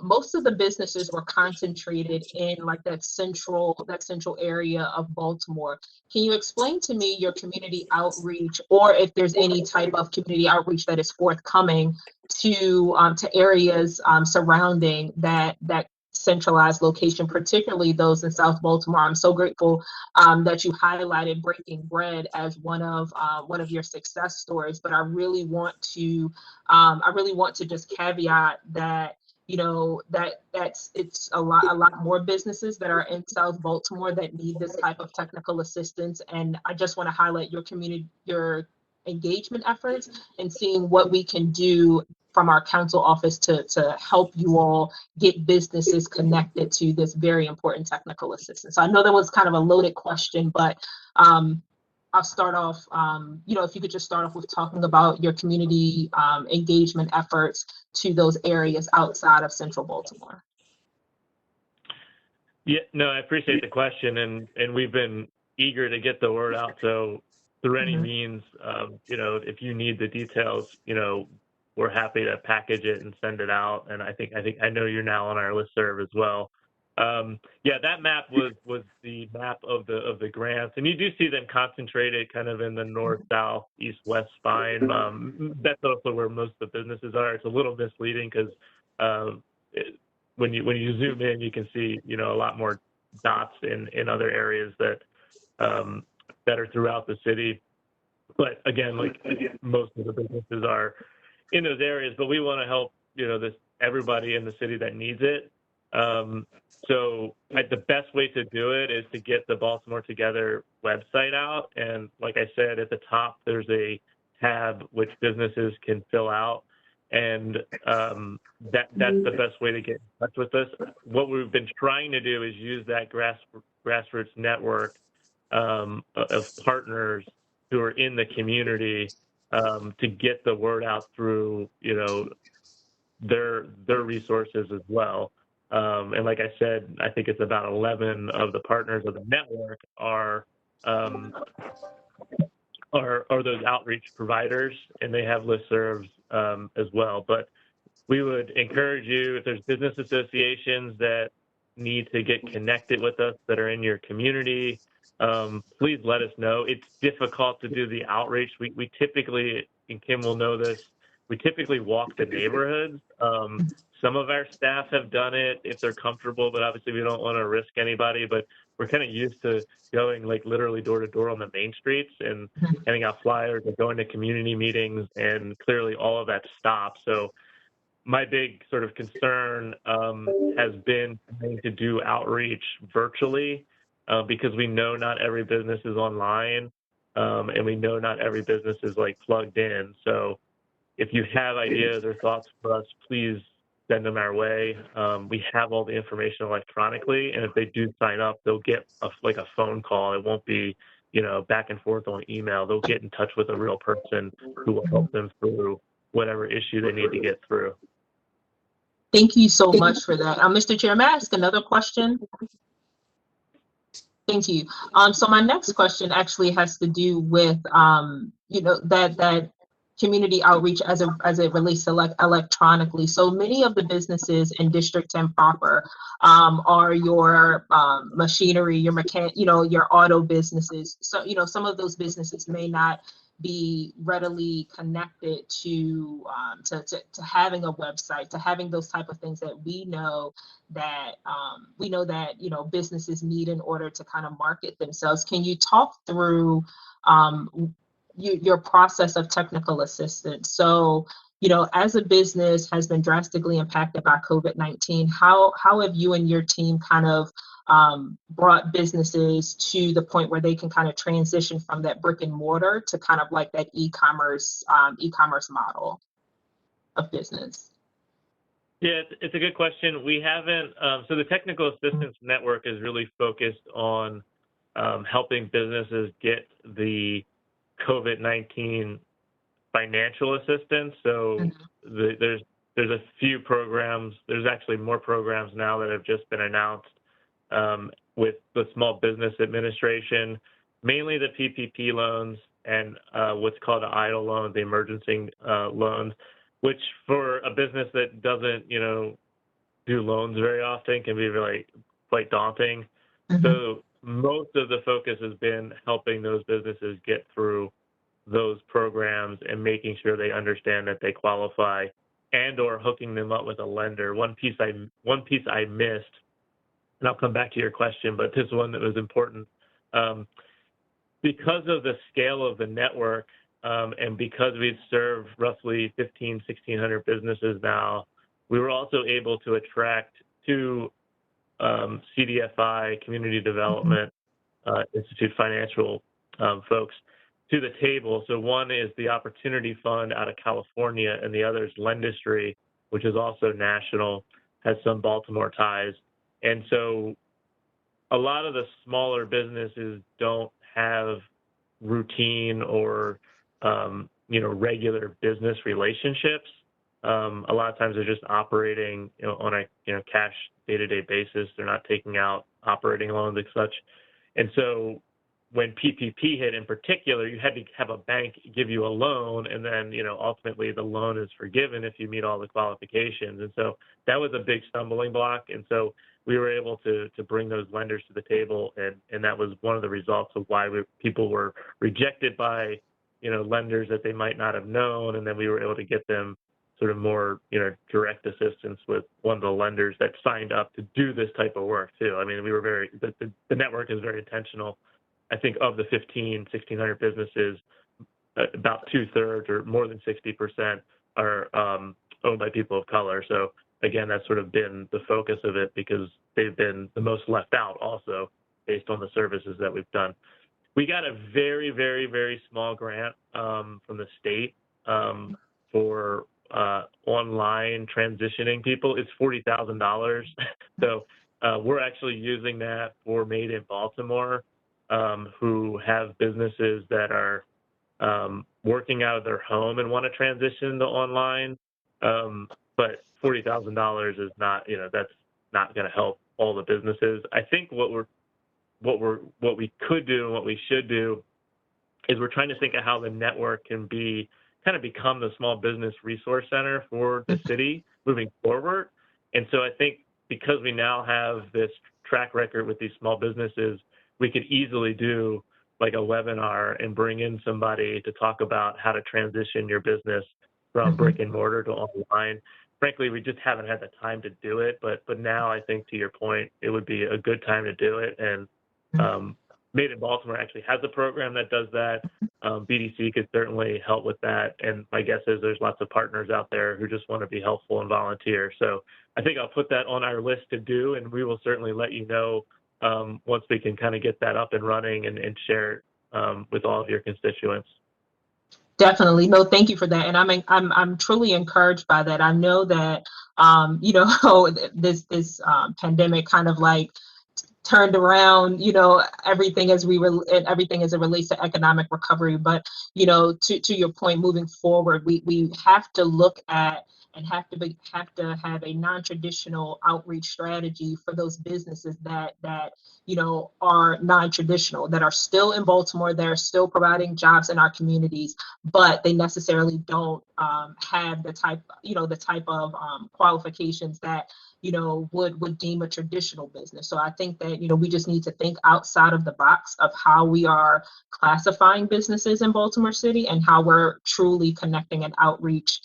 Most of the businesses were concentrated in like that central area of Baltimore. Can you explain to me your community outreach, or if there's any type of community outreach that is forthcoming to areas surrounding that centralized location, particularly those in South Baltimore? I'm so grateful that you highlighted Breaking Bread as one of your success stories, but I really want to just caveat that it's a lot more businesses that are in South Baltimore that need this type of technical assistance. And I just want to highlight your engagement efforts and seeing what we can do from our council office to help you all get businesses connected to this very important technical assistance. So I know that was kind of a loaded question, but I'll start off, if you could just start off with talking about your community engagement efforts to those areas outside of Central Baltimore. Yeah, no, I appreciate the question, and we've been eager to get the word out. So through any means, if you need the details, we're happy to package it and send it out. And I know you're now on our listserv as well. Yeah, that map was the map of the grants, and you do see them concentrated kind of in the north, south, east, west spine. That's also where most of the businesses are. It's a little misleading because when you zoom in, you can see a lot more dots in other areas that are throughout the city. But again, most of the businesses are in those areas. But we want to help everybody in the city that needs it. So the best way to do it is to get the Baltimore Together website out. And like I said, at the top, there's a tab which businesses can fill out. And that's the best way to get in touch with us. What we've been trying to do is use that grassroots network of partners who are in the community to get the word out through, their resources as well. And like I said, I think it's about 11 of the partners of the network are those outreach providers, and they have listservs as well. But we would encourage you, if there's business associations that need to get connected with us that are in your community, please let us know. It's difficult to do the outreach. We typically, and Kim will know this, we typically walk the neighborhoods. Some of our staff have done it if they're comfortable, but obviously we don't want to risk anybody. But we're kind of used to going literally door to door on the main streets and handing out flyers and going to community meetings, and clearly all of that stopped. So my big sort of concern has been to do outreach virtually because we know not every business is online and we know not every business is plugged in. So if you have ideas or thoughts for us, please send them our way. We have all the information electronically, and if they do sign up, they'll get a phone call. It won't be, back and forth on email. They'll get in touch with a real person who will help them through whatever issue they need to get through. Thank you so much for that. Mr. Chair, may I ask another question? Thank you. So my next question actually has to do with, that community outreach as it relates to electronically. So many of the businesses in District 10 proper are your machinery, your your auto businesses. So, some of those businesses may not be readily connected to having a website, to having those type of things that we know that businesses need in order to kind of market themselves. Can you talk through your process of technical assistance. So, as a business has been drastically impacted by COVID-19, how have you and your team kind of brought businesses to the point where they can kind of transition from that brick and mortar to kind of like that e-commerce model of business? Yeah, it's a good question. We haven't, so the Technical Assistance Network is really focused on helping businesses get the COVID-19 financial assistance. So there's a few programs. There's actually more programs now that have just been announced with the Small Business Administration, mainly the PPP loans and what's called the EIDL loans, the emergency loans, which for a business that doesn't, do loans very often can be really quite daunting. So most of the focus has been helping those businesses get through those programs and making sure they understand that they qualify, and or hooking them up with a lender. One piece I missed, and I'll come back to your question, but this one that was important. Because of the scale of the network, and because we've served roughly 1,600 businesses now, we were also able to attract two CDFI, Community Development Institute financial folks to the table. So one is the Opportunity Fund out of California, and the other is Lendistry, which is also national, has some Baltimore ties. And so a lot of the smaller businesses don't have routine or regular business relationships. A lot of times they're just operating on a cash day-to-day basis. They're not taking out operating loans and such. And so when PPP hit in particular, you had to have a bank give you a loan, and then ultimately the loan is forgiven if you meet all the qualifications. And so that was a big stumbling block. And so we were able to bring those lenders to the table, and that was one of the results of why people were rejected by lenders that they might not have known, and then we were able to get them sort of more direct assistance with one of the lenders that signed up to do this type of work too. I mean, we were the network is very intentional. I think of the 1,600 businesses, about 2/3 or more than 60% are owned by people of color. So again, that's sort of been the focus of it because they've been the most left out also based on the services that we've done. We got a very, very, very small grant from the state for online transitioning people. It's $40,000. So we're actually using that for Made in Baltimore, who have businesses that are working out of their home and want to transition to online. But $40,000 is not, that's not going to help all the businesses. I think what we could do and what we should do is we're trying to think of how the network can become the small business resource center for the city moving forward. And so I think because we now have this track record with these small businesses, we could easily do like a webinar and bring in somebody to talk about how to transition your business from brick and mortar to online. Frankly, we just haven't had the time to do it, but now I think, to your point, it would be a good time to do it. And Made in Baltimore actually has a program that does that. BDC could certainly help with that. And my guess is there's lots of partners out there who just want to be helpful and volunteer. So I think I'll put that on our list to do, and we will certainly let you know once we can kind of get that up and running and share it with all of your constituents. Definitely. No, thank you for that. And I'm truly encouraged by that. I know that, this pandemic kind of like turned around, everything as it relates to economic recovery. But, to your point, moving forward, we have to look at and have to have a non-traditional outreach strategy for those businesses that are non-traditional, that are still in Baltimore, that are still providing jobs in our communities, but they necessarily don't have the type of qualifications that would deem a traditional business. So I think that we just need to think outside of the box of how we are classifying businesses in Baltimore City and how we're truly connecting and outreach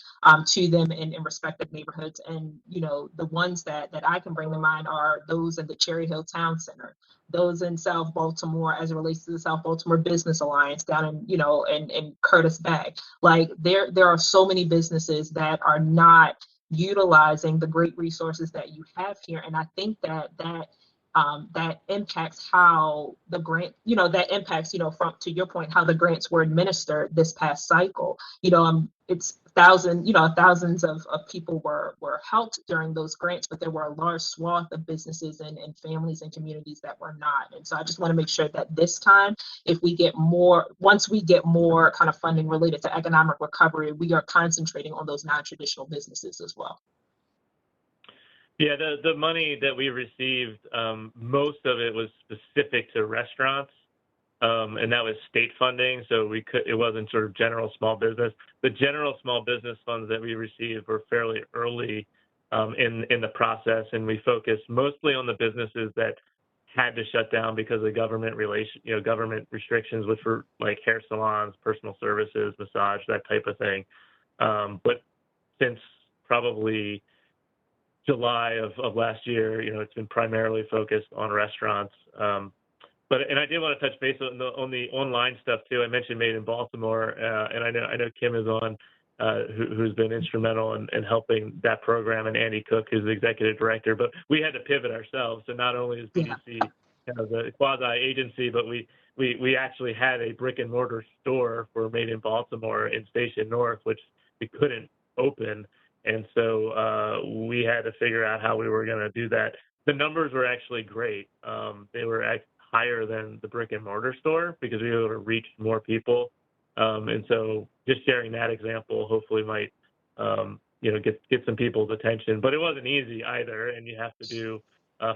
to them and in respective neighborhoods. And, you know, the ones that I can bring to mind are those in the Cherry Hill Town Center, those in South Baltimore as it relates to the South Baltimore Business Alliance down in, you know, in Curtis Bay. Like there are so many businesses that are not utilizing the great resources that you have here. And I think that impacts how the grant, you know, that impacts, you know, from, to your point, how the grants were administered this past cycle. You know, it's thousands of people were helped during those grants, but there were a large swath of businesses and families and communities that were not. And so I just want to make sure that this time, once we get more kind of funding related to economic recovery, we are concentrating on those non-traditional businesses as well. Yeah, the money that we received, most of it was specific to restaurants, and that was state funding. So it wasn't sort of general small business. The general small business funds that we received were fairly early in the process, and we focused mostly on the businesses that had to shut down because of government restrictions, which were like hair salons, personal services, massage, that type of thing. But since probably July of last year, you know, it's been primarily focused on restaurants. And I did want to touch base on the online stuff too. I mentioned Made in Baltimore, and I know Kim is on, who's been instrumental in helping that program, and Andy Cook, who's the executive director. But we had to pivot ourselves. So not only is BDC kind of the quasi agency, but we actually had a brick and mortar store for Made in Baltimore in Station North, which we couldn't open. And so we had to figure out how we were going to do that. The numbers were actually great. They were higher than the brick and mortar store because we were able to reach more people. And so just sharing that example hopefully might, get some people's attention. But it wasn't easy either. And you have to do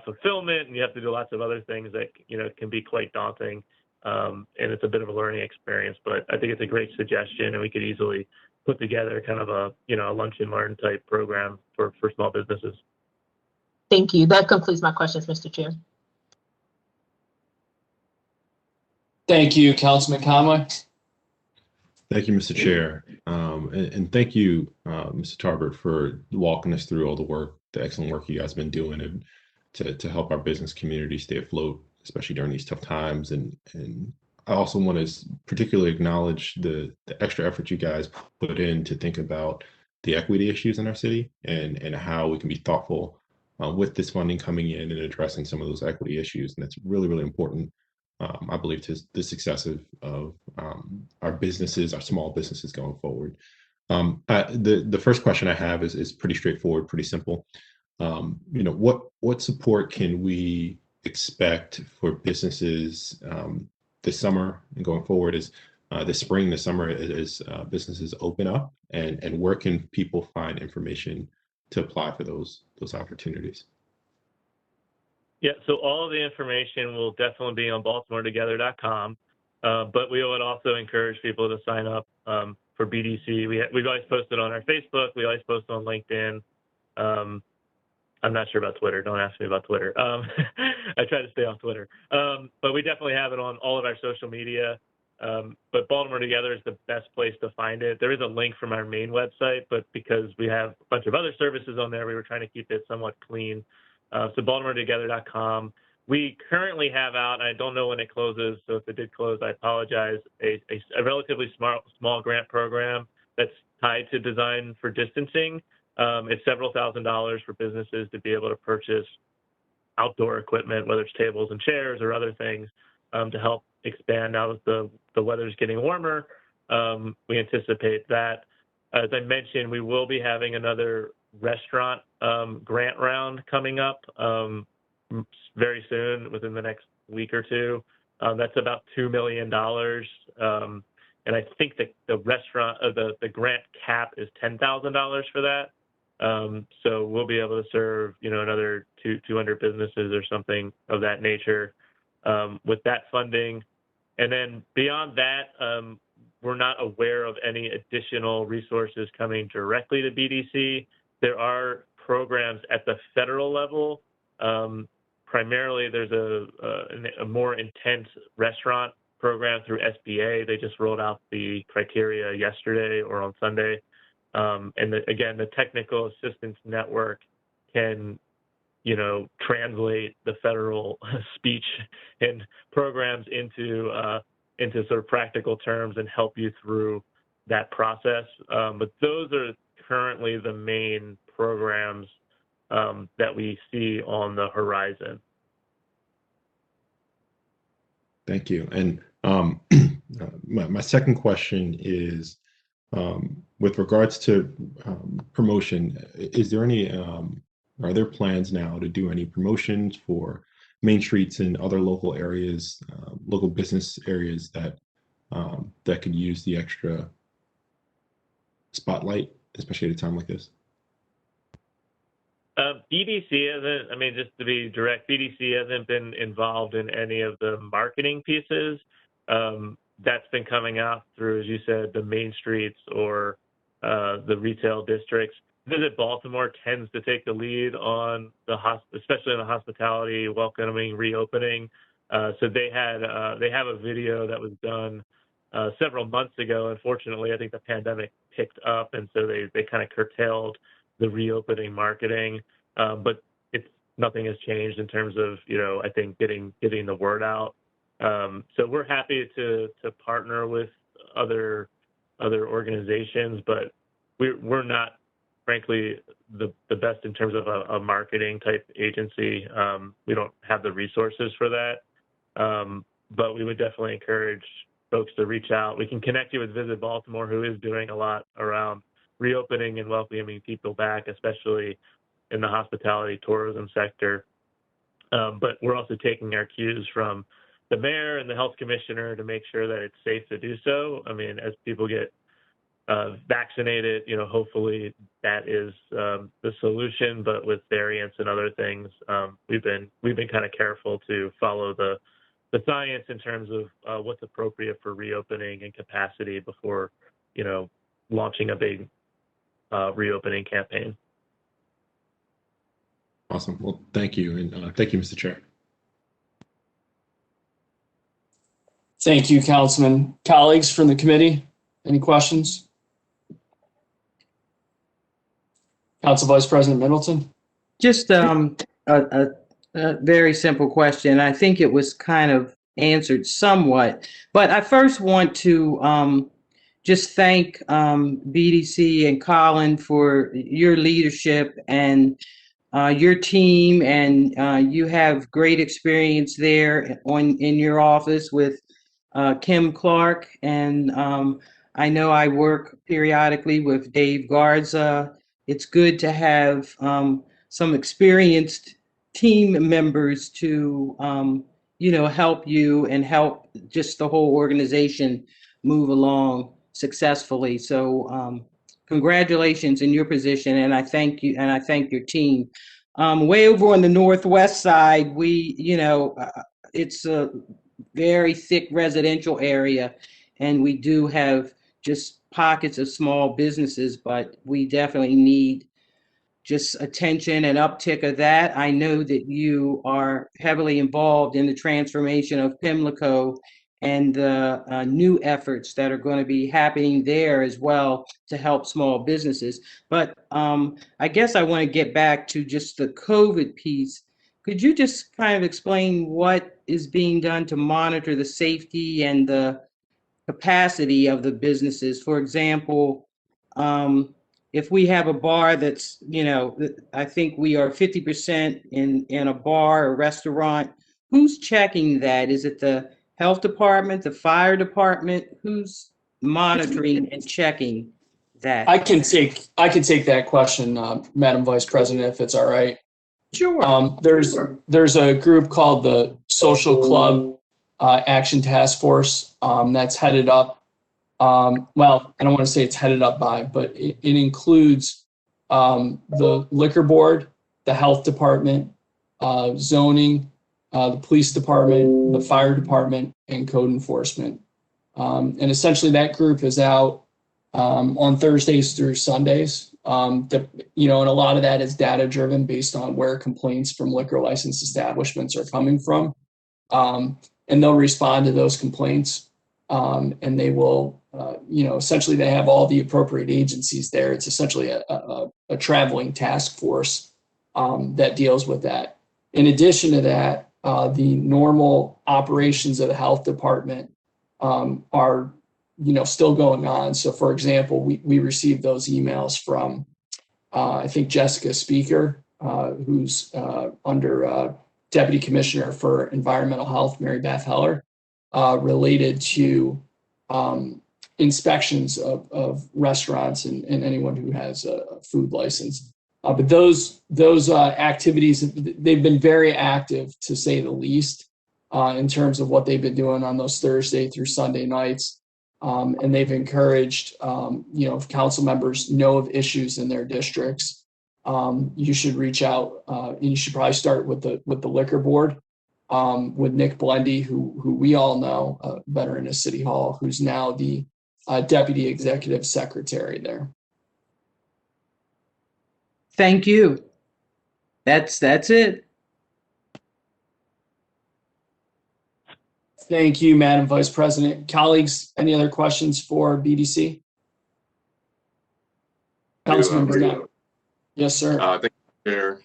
fulfillment, and you have to do lots of other things that, you know, can be quite daunting. And it's a bit of a learning experience. But I think it's a great suggestion, and we could easily put together kind of a lunch and learn type program for small businesses. Thank you. That concludes my questions, Mr. Chair. Thank you, Councilman Conway. Thank you, Mr. Chair. And thank you, Mr. Tarbert, for walking us through all the excellent work you guys have been doing and to help our business community stay afloat, especially during these tough times. And I also want to particularly acknowledge the extra effort you guys put in to think about the equity issues in our city and how we can be thoughtful with this funding coming in and addressing some of those equity issues. And that's really, really important, I believe, to the success of our businesses, our small businesses going forward. The first question I have is pretty straightforward, pretty simple. What support can we expect for businesses this summer and going forward this spring, this summer, as businesses open up, and where can people find information to apply for those opportunities? Yeah, so all of the information will definitely be on BaltimoreTogether.com, but we would also encourage people to sign up for BDC. We've always posted on our Facebook. We always post on LinkedIn. I'm not sure about Twitter. Don't ask me about Twitter. I try to stay off Twitter. But we definitely have it on all of our social media. But Baltimore Together is the best place to find it. There is a link from our main website, but because we have a bunch of other services on there, we were trying to keep it somewhat clean. So BaltimoreTogether.com. We currently have out, I don't know when it closes, so if it did close, I apologize, a relatively small grant program that's tied to design for distancing. It's several $1,000s for businesses to be able to purchase outdoor equipment, whether it's tables and chairs or other things, to help expand now that the weather's getting warmer. We anticipate that. As I mentioned, we will be having another restaurant grant round coming up very soon, within the next week or two. That's about $2 million. And I think that the grant cap is $10,000 for that. So we'll be able to serve, another 200 businesses or something of that nature with that funding. And then beyond that, we're not aware of any additional resources coming directly to BDC. There are programs at the federal level. Primarily, there's a more intense restaurant program through SBA. They just rolled out the criteria yesterday or on Sunday. And again, the technical assistance network can, translate the federal speech and programs into sort of practical terms and help you through that process. But those are currently the main programs that we see on the horizon. Thank you. And my second question is, with regards to promotion, is there any, are there plans now to do any promotions for main streets and other local areas, local business areas that could use the extra spotlight, especially at a time like this? BDC hasn't, just to be direct, BDC hasn't been involved in any of the marketing pieces. That's been coming out through, as you said, the main streets or the retail districts. Visit Baltimore tends to take the lead on especially in the hospitality, welcoming, reopening. So they have a video that was done several months ago. Unfortunately, I think the pandemic picked up, and so they kind of curtailed the reopening marketing. But nothing has changed in terms of, I think getting the word out. So we're happy to partner with other organizations, but we're not, frankly, the best in terms of a marketing type agency. We don't have the resources for that, but we would definitely encourage folks to reach out. We can connect you with Visit Baltimore, who is doing a lot around reopening and welcoming people back, especially in the hospitality tourism sector. But we're also taking our cues from the mayor and the health commissioner to make sure that it's safe to do so. As people get vaccinated, hopefully that is the solution. But with variants and other things, we've been kind of careful to follow the science in terms of what's appropriate for reopening and capacity before, launching a big reopening campaign. Awesome. Well, thank you. And thank you, Mr. Chair. Thank you, Councilman. Colleagues from the committee, any questions? Council Vice President Middleton. Just a very simple question. I think it was kind of answered somewhat, but I first want to just thank BDC and Colin for your leadership and your team, and you have great experience there in your office with Kim Clark, and I know I work periodically with Dave Garza. It's good to have some experienced team members to help you and help just the whole organization move along successfully. So congratulations in your position, and I thank you, and I thank your team. Way over on the northwest side, it's a very thick residential area, and we do have just pockets of small businesses, but we definitely need just attention and uptick of that. I know that you are heavily involved in the transformation of Pimlico and the new efforts that are going to be happening there as well to help small businesses. But I guess I want to get back to just the COVID piece. Could you just kind of explain what is being done to monitor the safety and the capacity of the businesses? For example, if we have a bar that's, I think we are 50% in a bar or restaurant, who's checking that? Is it the health department, the fire department? Who's monitoring and checking that? I can take that question, Madam Vice President, if it's all right. Sure. There's a group called the Social Club Action Task Force that's headed up. Well, I don't want to say it's headed up by, but it includes the liquor board, the health department, zoning, the police department, the fire department, and code enforcement. And essentially that group is out on Thursdays through Sundays. And a lot of that is data driven based on where complaints from liquor license establishments are coming from. And they'll respond to those complaints. and they will, essentially they have all the appropriate agencies there. It's essentially a traveling task force that deals with that. In addition to that, the normal operations of the health department are, still going on. So, for example, we received those emails from, I think, Jessica Speaker, who's under Deputy Commissioner for Environmental Health, Mary Beth Heller, related to inspections of restaurants and anyone who has a food license. But those activities, they've been very active, to say the least, in terms of what they've been doing on those Thursday through Sunday nights. And they've encouraged, if council members know of issues in their districts, you should reach out. And you should probably start with the liquor board, with Nick Blendy, who we all know, a veteran of City Hall, who's now the Deputy Executive Secretary there. Thank you. That's it. Thank you, Madam Vice President. Colleagues, any other questions for BDC? Councilman Burnett. Yes, sir. Thank you, Chair,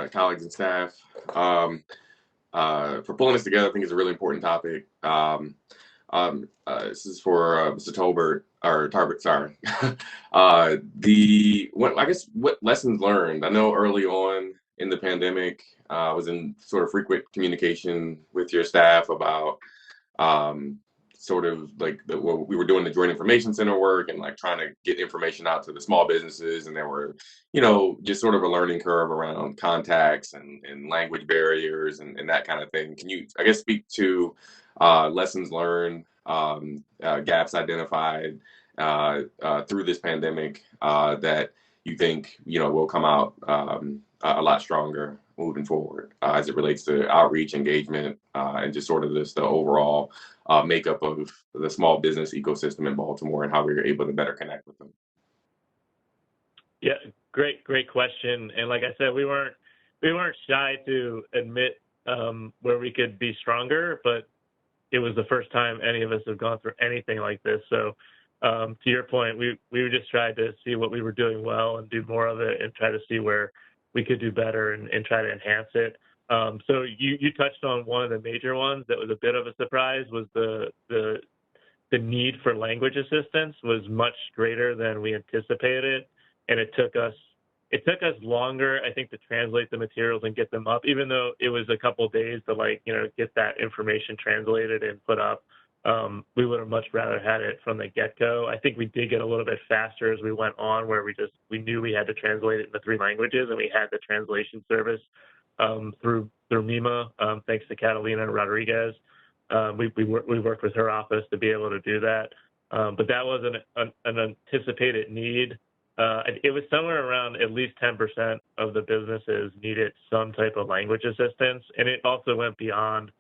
colleagues and staff. For pulling this together, I think it's a really important topic. This is for Mr. Tarbert, sorry. What lessons learned? I know early on in the pandemic, I was in sort of frequent communication with your staff about sort of like we were doing the Joint Information Center work and like trying to get information out to the small businesses, and there were, just sort of a learning curve around contacts and language barriers and that kind of thing. Can you, I guess, speak to lessons learned, gaps identified through this pandemic that you think will come out a lot stronger moving forward as it relates to outreach, engagement, and just sort of the overall makeup of the small business ecosystem in Baltimore and how we were able to better connect with them? Yeah, great question. And like I said, we weren't shy to admit where we could be stronger, but it was the first time any of us have gone through anything like this. So to your point, we just tried to see what we were doing well and do more of it and try to see where we could do better and try to enhance it. So you touched on one of the major ones that was a bit of a surprise, was the need for language assistance was much greater than we anticipated. And it took us longer, I think, to translate the materials and get them up, even though it was a couple of days to get that information translated and put up. We would have much rather had it from the get-go. I think we did get a little bit faster as we went on, where we knew we had to translate it into 3 languages, and we had the translation service through MEMA, thanks to Catalina Rodriguez. We worked with her office to be able to do that. But that was an anticipated need. It was somewhere around at least 10% of the businesses needed some type of language assistance, and it also went beyond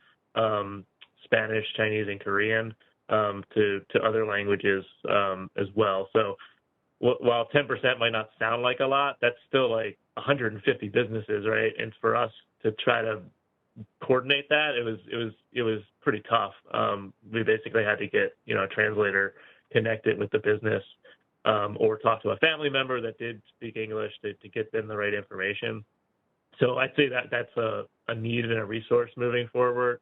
Spanish, Chinese, and Korean to other languages as well. So while 10% might not sound like a lot, that's still like 150 businesses, right? And for us to try to coordinate that, it was pretty tough. We basically had to get a translator connected with the business, or talk to a family member that did speak English to get them the right information. So I'd say that's a need and a resource moving forward.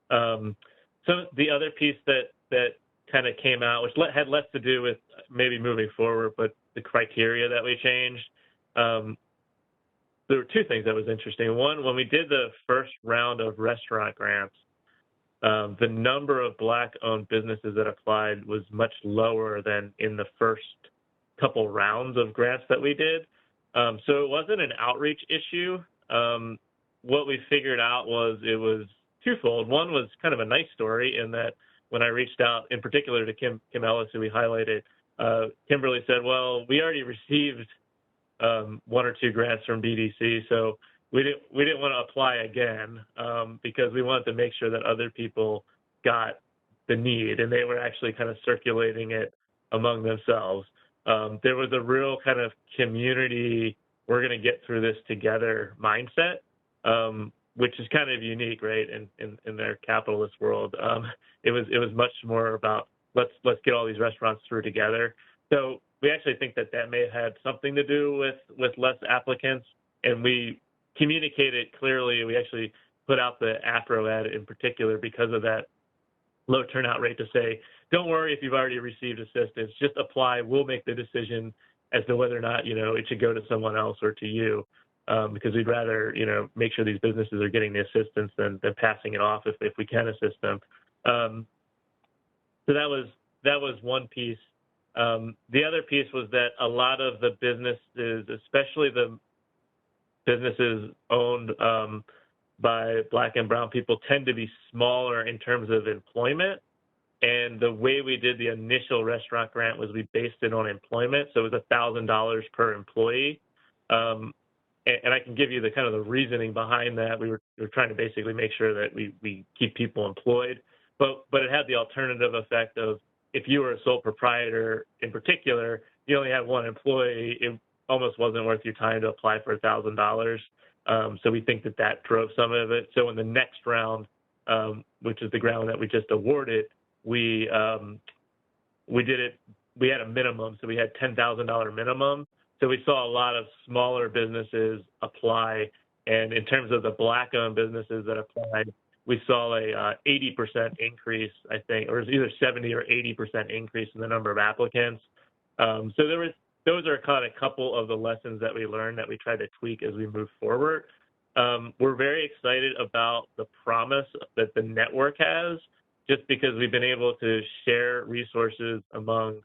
So the other piece that kind of came out, which had less to do with maybe moving forward, but the criteria that we changed, there were 2 things that was interesting. One, when we did the first round of restaurant grants, the number of Black-owned businesses that applied was much lower than in the first couple rounds of grants that we did. So it wasn't an outreach issue. What we figured out was it was twofold. One was kind of a nice story in that when I reached out, in particular to Kim Ellis, who we highlighted, Kimberly said, well, we already received 1 or 2 grants from BDC, so we didn't want to apply again because we wanted to make sure that other people got the need, and they were actually kind of circulating it among themselves. There was a real kind of community, we're going to get through this together mindset, which is kind of unique, right? In their capitalist world, it was much more about let's get all these restaurants through together. So we actually think that may have had something to do with less applicants, and we communicated clearly. We actually put out the APRO ad in particular because of that low turnout rate to say, don't worry if you've already received assistance, just apply. We'll make the decision as to whether or not, it should go to someone else or to you, because we'd rather, make sure these businesses are getting the assistance than passing it off if we can assist them. So that was one piece. The other piece was that a lot of the businesses, especially the businesses owned by Black and brown people, tend to be smaller in terms of employment. And the way we did the initial restaurant grant was we based it on employment. So it was $1,000 per employee. And I can give you the kind of the reasoning behind that. We were trying to basically make sure that we keep people employed, but it had the alternative effect of if you were a sole proprietor in particular, you only had one employee, it almost wasn't worth your time to apply for $1,000. So we think that drove some of it. So in the next round, which is the round that we just awarded, we did it. We had a minimum, so we had $10,000 minimum. So we saw a lot of smaller businesses apply, and in terms of the Black-owned businesses that applied, we saw a 80% increase, I think, or it was either 70 or 80% increase in the number of applicants. So those are kind of a couple of the lessons that we learned that we tried to tweak as we move forward. We're very excited about the promise that the network has, just because we've been able to share resources among,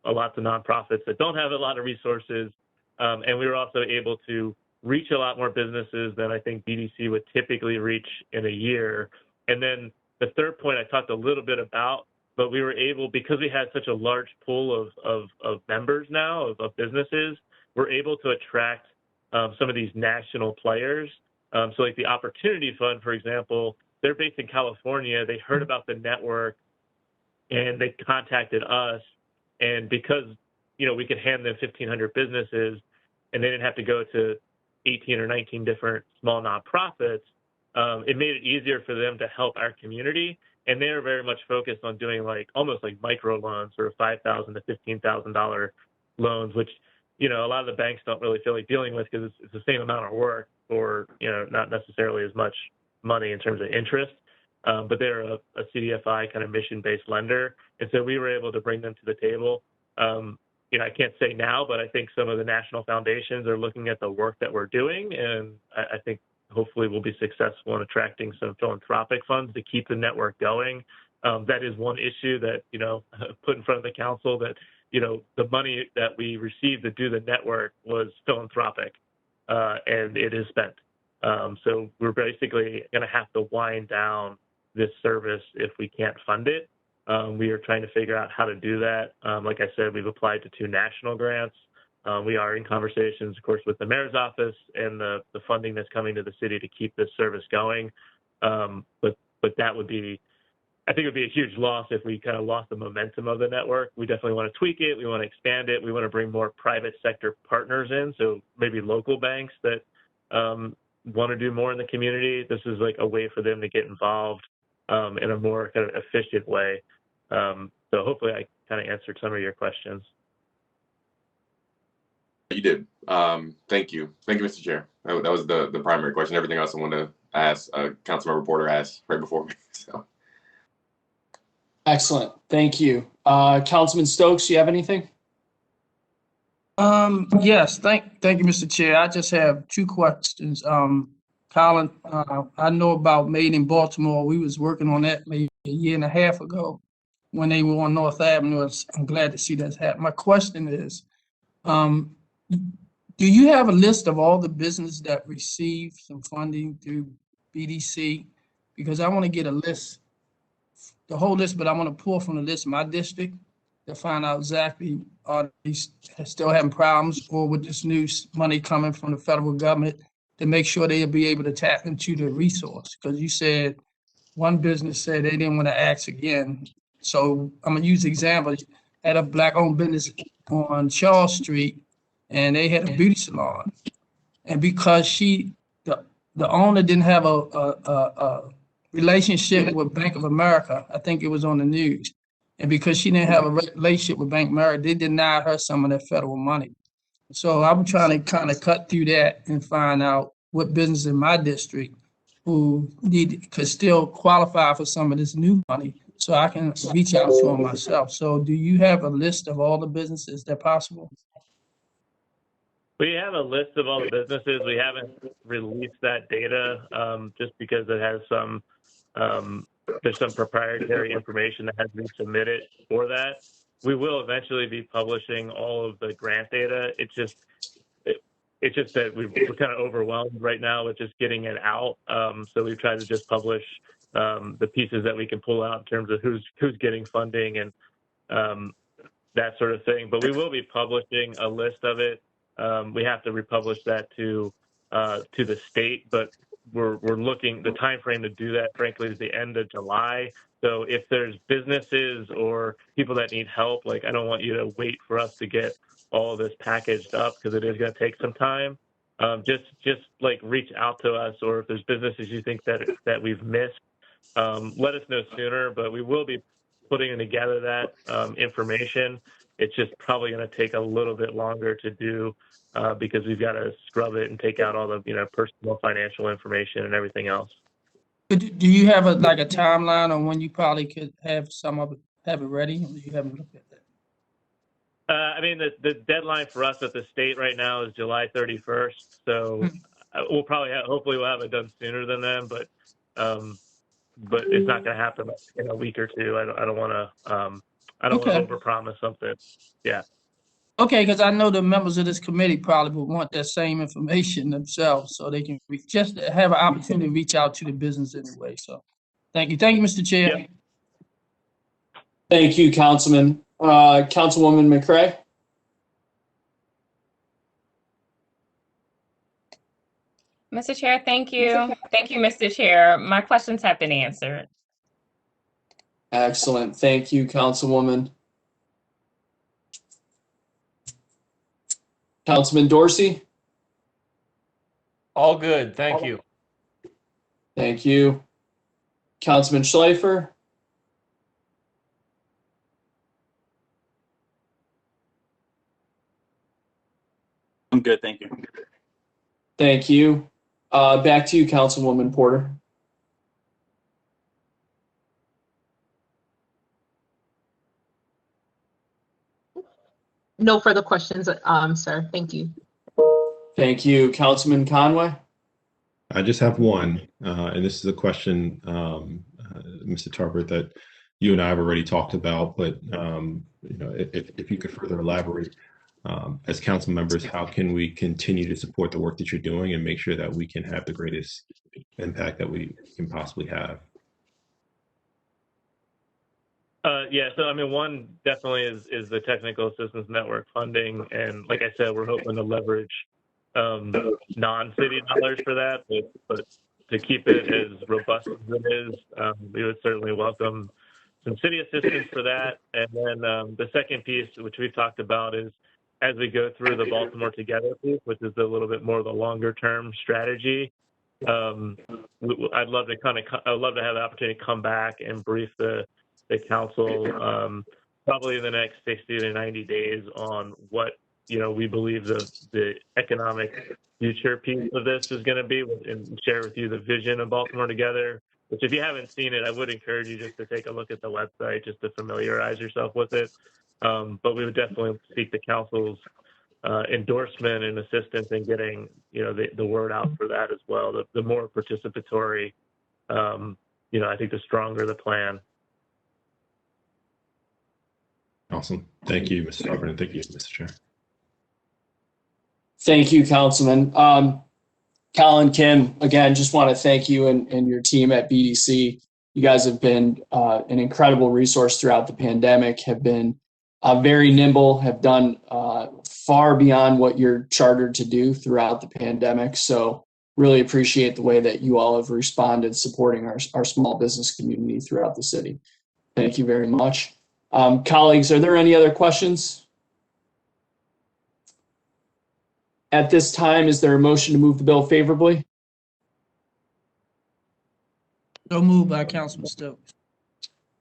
lots of nonprofits that don't have a lot of resources. And we were also able to reach a lot more businesses than I think BDC would typically reach in a year. And then the third point I talked a little bit about, but we were able, because we had such a large pool of members now, of businesses, we're able to attract some of these national players. So like the Opportunity Fund, for example, they're based in California. They heard about the network and they contacted us. And because, we could hand them 1,500 businesses and they didn't have to go to 18 or 19 different small nonprofits, it made it easier for them to help our community. And they were very much focused on doing almost like micro loans, sort of $5,000 to $15,000 loans, which, a lot of the banks don't really feel like dealing with because it's the same amount of work for, not necessarily as much money in terms of interest. But they're a CDFI kind of mission-based lender. And so we were able to bring them to the table. I can't say now, but I think some of the national foundations are looking at the work that we're doing. And I think hopefully we'll be successful in attracting some philanthropic funds to keep the network going. That is one issue that, put in front of the council, that, the money that we received to do the network was philanthropic, and it is spent. So we're basically going to have to wind down this service if we can't fund it. We are trying to figure out how to do that. Like I said, we've applied to 2 national grants. We are in conversations, of course, with the mayor's office and the funding that's coming to the city to keep this service going. But that would be, I think it would be a huge loss if we kind of lost the momentum of the network. We definitely want to tweak it. We want to expand it. We want to bring more private sector partners in. So maybe local banks that want to do more in the community. This is like a way for them to get involved in a more kind of efficient way. So hopefully I kind of answered some of your questions. You did. Thank you. Thank you, Mr. Chair. That was the primary question. Everything else I wanted to ask, Councilman Reporter asked right before me. So. Excellent. Thank you. Councilman Stokes, you have anything? Yes, thank you, Mr. Chair. I just have 2 questions. Colin, I know about Made in Baltimore. We was working on that maybe a year and a half ago when they were on North Avenue. I'm glad to see that's happening. My question is, do you have a list of all the businesses that received some funding through BDC? Because I want to get a list, the whole list, but I want to pull from the list of my district to find out exactly are they still having problems, or with this new money coming from the federal government, to make sure they'll be able to tap into the resource. Because you said one business said they didn't want to ask again. So I'm gonna use the example. At a Black-owned business on Charles Street, and they had a beauty salon. And because the owner didn't have a relationship with Bank of America. I think it was on the news. And because she didn't have a relationship with Bank of America, they denied her some of that federal money. So I'm trying to kind of cut through that and find out what business in my district who could still qualify for some of this new money, so I can reach out to them myself. So do you have a list of all the businesses that possible? We have a list of all the businesses. We haven't released that data just because it has there's some proprietary information that has to be submitted for that. We will eventually be publishing all of the grant data. It's just that we're kind of overwhelmed right now with just getting it out. So we've tried to just publish the pieces that we can pull out in terms of who's getting funding and that sort of thing. But we will be publishing a list of it. We have to republish that to the state, but we're looking, the time frame to do that, frankly, is the end of July. So if there's businesses or people that need help, like I don't want you to wait for us to get all this packaged up because it is going to take some time. Just like reach out to us, or if there's businesses you think that we've missed, let us know sooner. But we will be putting together that information. It's just probably going to take a little bit longer to do because we've got to scrub it and take out all the personal financial information and everything else. Do you have a timeline on when you probably could have some of it ready? Or you haven't looked at that? I mean, the deadline for us at the state right now is July 31st. So we'll probably hopefully we'll have it done sooner than then, but it's not going to happen in a week or two. I don't want to overpromise something. Yeah. Okay, because I know the members of this committee probably would want that same information themselves, so they can just have an opportunity to reach out to the business anyway. So, thank you, Mr. Chair. Yep. Thank you, Councilman. Councilwoman McCray. Mr. Chair, thank you. Thank you, Mr. Chair. My questions have been answered. Excellent. Thank you, Councilwoman. Councilman Dorsey. All good. Thank you. Thank you. Councilman Schleifer. I'm good. Thank you. Thank you. Back to you, Councilwoman Porter. No further questions, sir. Thank you. Thank you. Councilman Conway. I just have one, and this is a question, Mr. Tarbert, that you and I have already talked about, but if you could further elaborate, as council members, how can we continue to support the work that you're doing and make sure that we can have the greatest impact that we can possibly have? Yeah, so I mean, one definitely is the technical assistance network funding, and like I said, we're hoping to leverage non-city dollars for that, but to keep it as robust as it is, we would certainly welcome some city assistance for that. And then the second piece, which we've talked about, is as we go through the Baltimore Together piece, which is a little bit more of the longer-term strategy. I'd love to have the opportunity to come back and brief the council probably in the next 60 to 90 days on what we believe the economic future piece of this is going to be, and share with you the vision of Baltimore Together. Which, if you haven't seen it, I would encourage you just to take a look at the website just to familiarize yourself with it. But we would definitely seek the council's endorsement and assistance in getting the word out for that as well. The more participatory, I think the stronger the plan. Awesome. Thank you, Mr. Tarbert, and thank you, Mr. Chair. Thank you, Councilman. Colin, Kim, again, just want to thank you and your team at BDC. You guys have been an incredible resource throughout the pandemic, have been very nimble, have done far beyond what you're chartered to do throughout the pandemic. So really appreciate the way that you all have responded, supporting our small business community throughout the city. Thank you very much. Colleagues, are there any other questions? At this time, is there a motion to move the bill favorably? So moved by Councilman Stokes.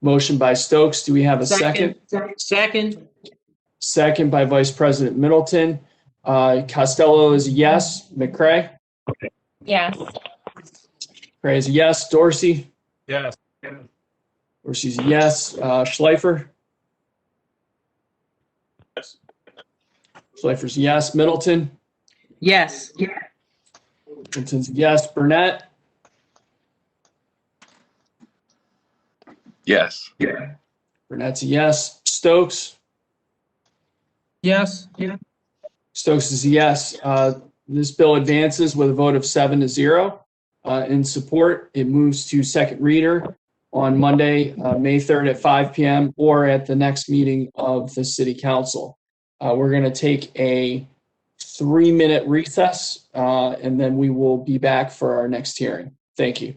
Motion by Stokes. Do we have a second? Second. Second by Vice President Middleton. Costello is a yes. McCray? Yes. McCray is a yes. Dorsey? Yes. Dorsey's a yes. Schleifer? Yes. Schleifer's a yes. Middleton? Yes. Middleton's a yes. Burnett? Yes. Burnett's a yes. Stokes? Yes. Stokes is a yes. This bill advances with a vote of 7-0. In support, it moves to second reader on Monday, May 3rd at 5 p.m. or at the next meeting of the City Council. We're going to take a 3-minute recess, and then we will be back for our next hearing. Thank you.